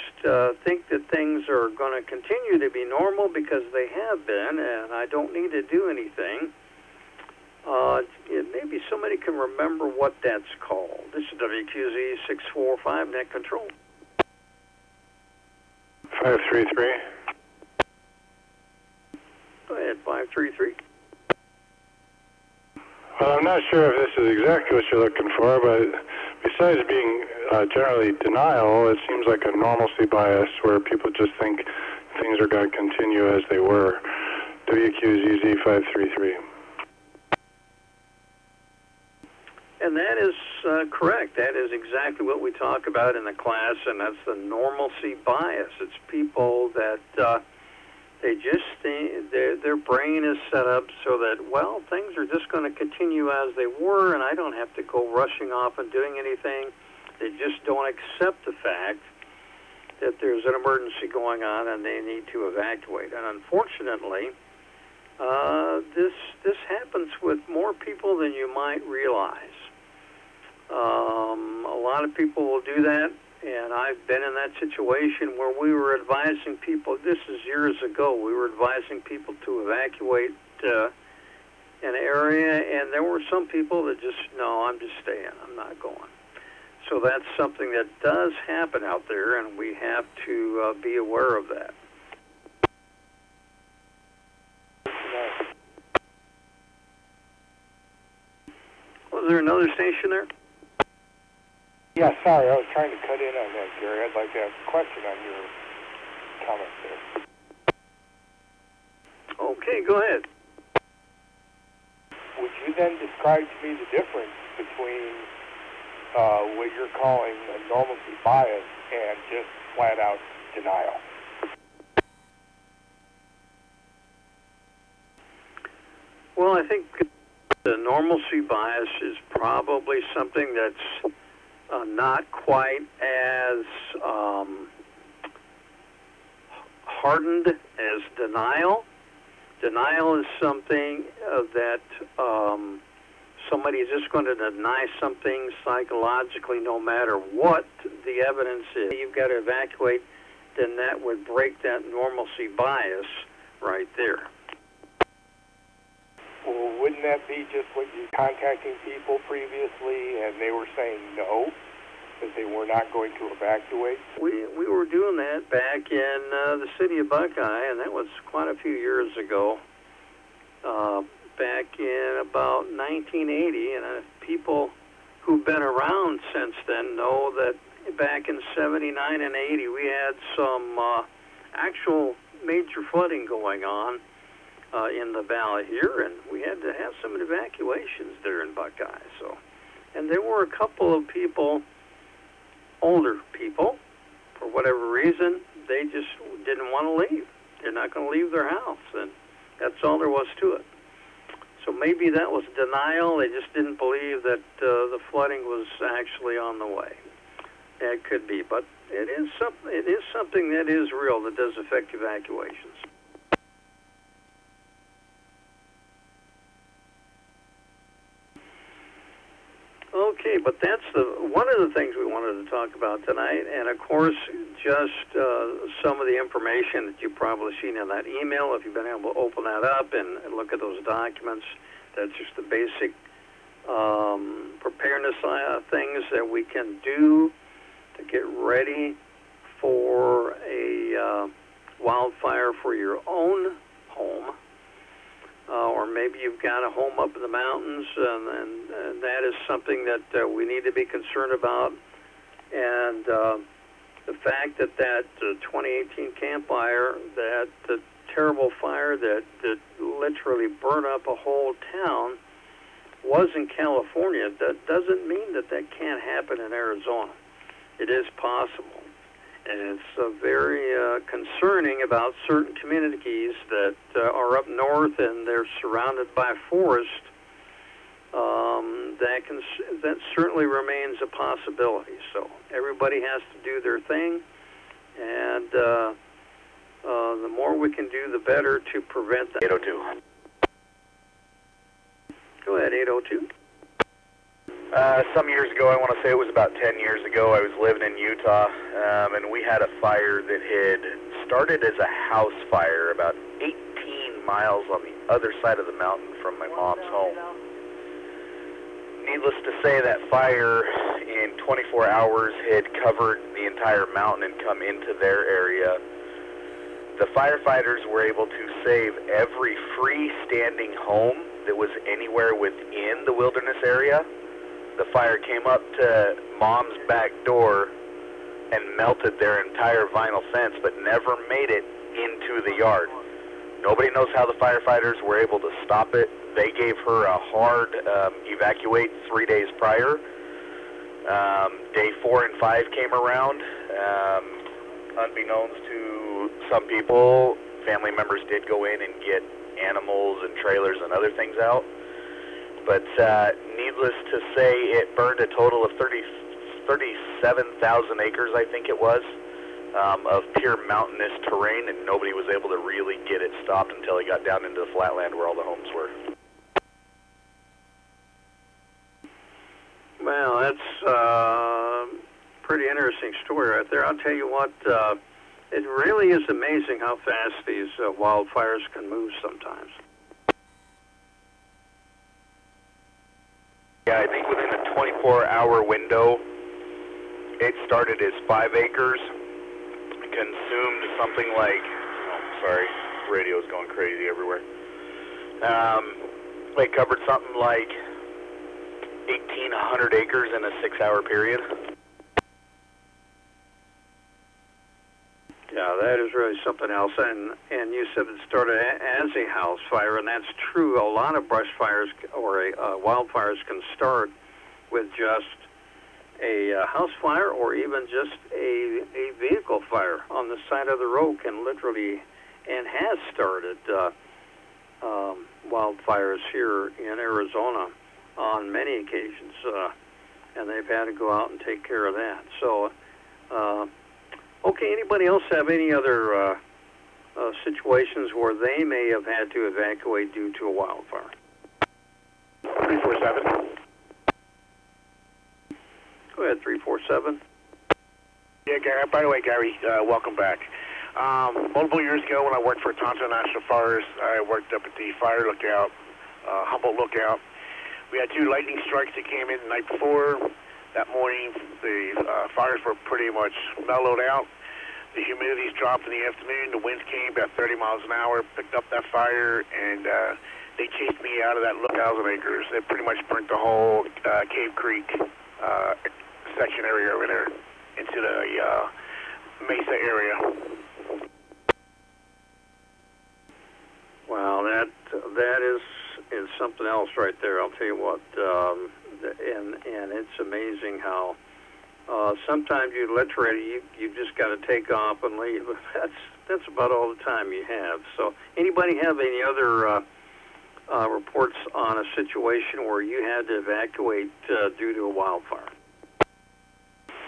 think that things are going to continue to be normal because they have been, and I don't need to do anything. Maybe somebody can remember what that's called. This is WQZ 645 Net Control. 533. Go ahead, 533. Well, I'm not sure if this is exactly what you're looking for, but besides being generally denial, it seems like a normalcy bias where people just think things are going to continue as they were. WQZZ 533. And that is correct. That is exactly what we talk about in the class, and that's the normalcy bias. It's people that they just think their brain is set up so that, well, things are just going to continue as they were, and I don't have to go rushing off and doing anything. They just don't accept the fact that there's an emergency going on and they need to evacuate. And unfortunately, this happens with more people than you might realize. A lot of people will do that, And I've been in that situation where we were advising people, this is years ago, we were advising people to evacuate an area, and there were some people that just, no, I'm just staying, I'm not going. So that's something that does happen out there, and we have to be aware of that. Was there another station there? Yeah, sorry, I was trying to cut in on that, Gary. I'd like to ask a question on your comments there. Okay, go ahead. Would you then describe to me the difference between what you're calling a normalcy bias and just flat-out denial? Well, I think the normalcy bias is probably something that's not quite as hardened as denial. Denial is something that somebody is just going to deny something psychologically no matter what the evidence is. You've got to evacuate, then that would break that normalcy bias right there. Well, wouldn't that be just what you're contacting people previously and they were saying no, that they were not going to evacuate? We were doing that back in the city of Buckeye, and that was quite a few years ago, back in about 1980, and people who've been around since then know that back in 79 and 80 we had some actual major flooding going on in the valley here, and we had to have some evacuations there in Buckeye. So, and there were a couple of people, older people, for whatever reason, they just didn't want to leave. They're not going to leave their house, and that's all there was to it. So maybe that was denial. They just didn't believe that the flooding was actually on the way. That could be, but it is something that is real that does affect evacuations. Okay, but that's one of the things we wanted to talk about tonight, and of course, just some of the information that you've probably seen in that email. If you've been able to open that up and look at those documents, that's just the basic preparedness things that we can do to get ready for a wildfire for your own home. Or maybe you've got a home up in the mountains, and that is something that we need to be concerned about. And the fact that 2018 Camp Fire, that the terrible fire that literally burned up a whole town, was in California, that doesn't mean that can't happen in Arizona. It is possible. And it's very concerning about certain communities that are up north and they're surrounded by forest. That certainly remains a possibility. So everybody has to do their thing, and the more we can do, the better to prevent that. 802. Go ahead, 802. Some years ago, I want to say it was about 10 years ago, I was living in Utah, and we had a fire that had started as a house fire about 18 miles on the other side of the mountain from my mom's home. Needless to say, that fire in 24 hours had covered the entire mountain and come into their area. The firefighters were able to save every freestanding home that was anywhere within the wilderness area. The fire came up to Mom's back door and melted their entire vinyl fence, but never made it into the yard. Nobody knows how the firefighters were able to stop it. They gave her a hard evacuate 3 days prior. Day 4 and 5 came around. Unbeknownst to some people, family members did go in and get animals and trailers and other things out. But needless to say, it burned a total of 37,000 acres, I think it was, of pure mountainous terrain, and nobody was able to really get it stopped until it got down into the flatland where all the homes were. Well, that's pretty interesting story right there. I'll tell you what, it really is amazing how fast these wildfires can move sometimes. Yeah, I think within a 24-hour window, it started as 5 acres, consumed something like, oh, sorry, radio's going crazy everywhere. It covered something like 1,800 acres in a 6-hour period. Yeah, that is really something else. And you said it started as a house fire, and that's true. A lot of brush fires or wildfires can start with just a house fire or even just a vehicle fire on the side of the road can literally and has started wildfires here in Arizona on many occasions, and they've had to go out and take care of that. So, okay, anybody else have any other situations where they may have had to evacuate due to a wildfire? 347. Go ahead, 347. Yeah, Gary. By the way, Gary, welcome back. Multiple years ago when I worked for Tonto National Forest, I worked up at the fire lookout, Humboldt Lookout. We had 2 lightning strikes that came in the night before. That morning, the fires were pretty much mellowed out. The humidity's dropped in the afternoon. The winds came about 30 miles an hour, picked up that fire, and they chased me out of that 1,000 acres. They pretty much burnt the whole Cave Creek section area over there into the Mesa area. Wow, that is something else right there. I'll tell you what, and it's amazing how sometimes you literally you just got to take off and leave. That's about all the time you have. So, anybody have any other reports on a situation where you had to evacuate due to a wildfire?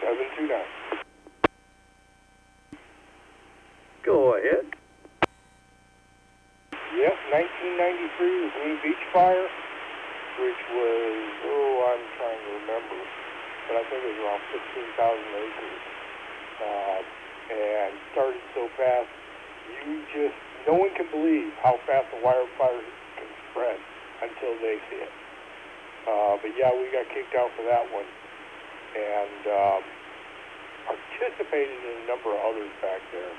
729. Go ahead. Yes, 1993 was Blue Beach Fire, which was, I'm trying to remember, but I think it was around 15,000 acres. And started so fast, no one can believe how fast a wildfire can spread until they see it. But yeah, we got kicked out for that one. And participated in a number of others back there.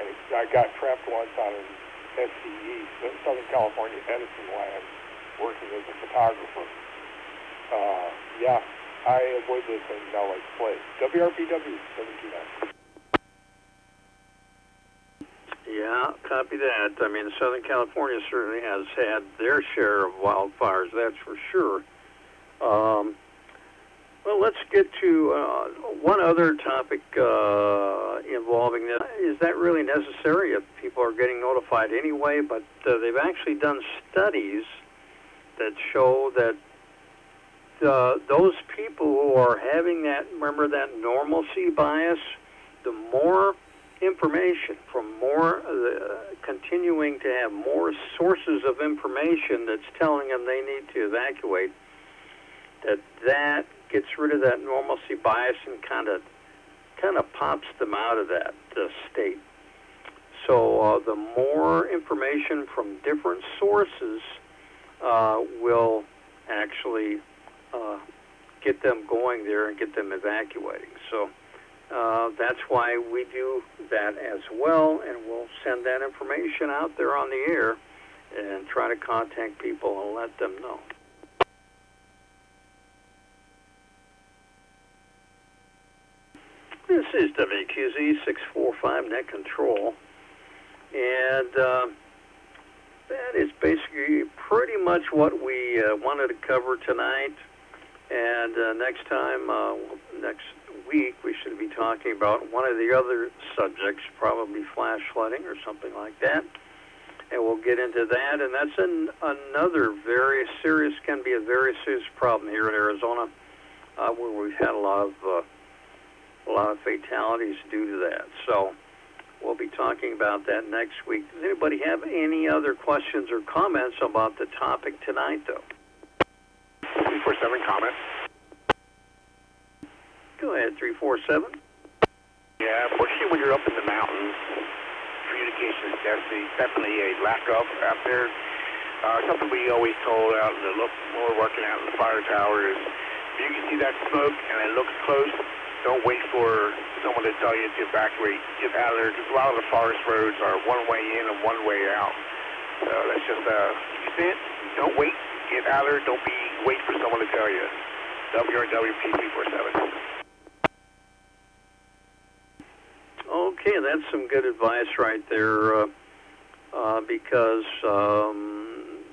And I got trapped once on an SCE, Southern California Edison land, working as a photographer. Yeah, I avoid this thing now like plague. WRPW 729. Yeah, copy that. I mean, Southern California certainly has had their share of wildfires, that's for sure. Well, let's get to one other topic involving this. Is that really necessary if people are getting notified anyway? But they've actually done studies that show that those people who are having that, remember that normalcy bias, the more information from more, continuing to have more sources of information that's telling them they need to evacuate, that gets rid of that normalcy bias and kind of pops them out of that state. So the more information from different sources will actually get them going there and get them evacuating. So that's why we do that as well, and we'll send that information out there on the air and try to contact people and let them know. This is WQZ 645 Net Control, and that is basically pretty much what we wanted to cover tonight. And next week, we should be talking about one of the other subjects, probably flash flooding or something like that. And we'll get into that. And that's another very serious, can be a very serious problem here in Arizona, where we've had a lot of fatalities due to that. So we'll be talking about that next week. Does anybody have any other questions or comments about the topic tonight, though? 347 comment. Go ahead, 347. Yeah, unfortunately, when you're up in the mountains, communication is definitely a lack of out there. Something we always told out in the look when we're working out in the fire tower is, if you can see that smoke and it looks close, don't wait for someone to tell you to evacuate, get out of there, because a lot of the forest roads are one way in and one way out. So that's just, you see it, don't wait, get out of there, don't wait for someone to tell you. WRWP 347. Okay, that's some good advice right there, because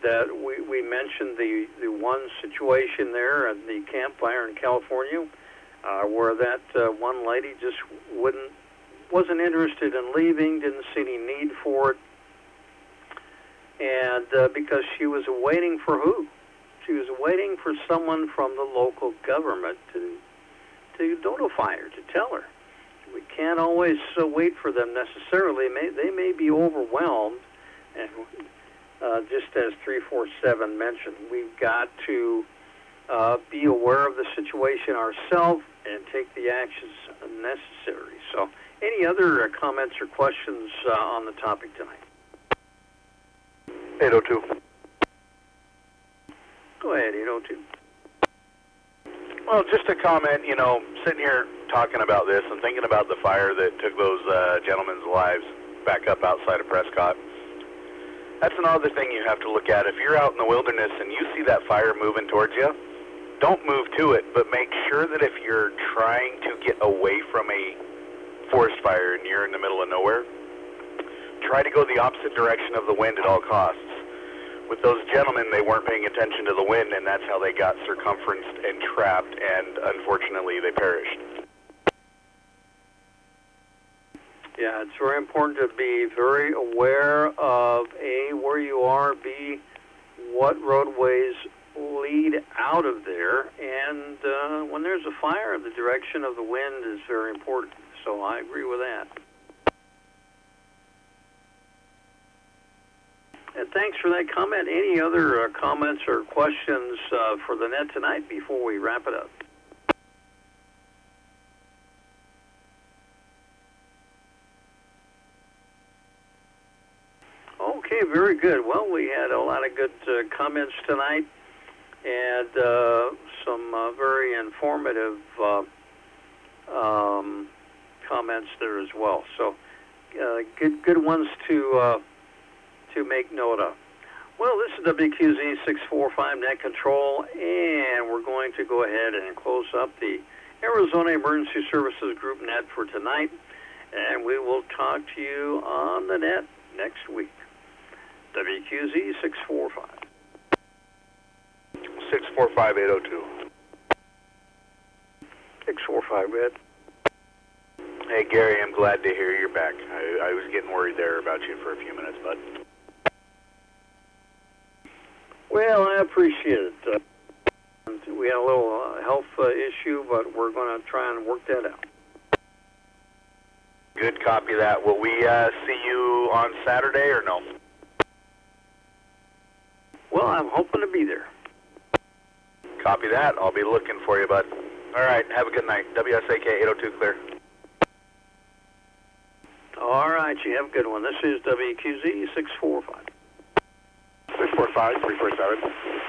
that we mentioned the one situation there at the campfire in California, where that one lady just wasn't interested in leaving, didn't see any need for it, and because she was waiting for who? She was waiting for someone from the local government to notify her, to tell her. We can't always wait for them necessarily. They may be overwhelmed, and just as 347 mentioned, we've got to be aware of the situation ourselves and take the actions necessary. So, any other comments or questions on the topic tonight? 802. Go ahead, 802. Well, just a comment, you know, sitting here talking about this and thinking about the fire that took those gentlemen's lives back up outside of Prescott. That's another thing you have to look at. If you're out in the wilderness and you see that fire moving towards you, don't move to it, but make sure that if you're trying to get away from a forest fire and you're in the middle of nowhere, try to go the opposite direction of the wind at all costs. With those gentlemen, they weren't paying attention to the wind, and that's how they got circumferenced and trapped, and unfortunately they perished. Yeah, it's very important to be very aware of A, where you are, B, what roadways lead out of there, and when there's a fire, the direction of the wind is very important. So I agree with that. And thanks for that comment. Any other comments or questions for the net tonight before we wrap it up? Okay, very good. Well, we had a lot of good comments tonight and some very informative comments there as well. So good ones to make note of. Well, this is WQZ 645 Net Control, and we're going to go ahead and close up the Arizona Emergency Services Group Net for tonight, and we will talk to you on the net next week. WQZ 645. 645 802. 645, go ahead. Hey, Gary, I'm glad to hear you're back. I was getting worried there about you for a few minutes, bud. Well, I appreciate it. We had a little health issue, but we're going to try and work that out. Good, copy that. Will we see you on Saturday or no? Well, I'm hoping to be there. Copy that. I'll be looking for you, bud. All right, have a good night. WSAK 802 clear. All right, you have a good one. This is WQZ 645. 645 347.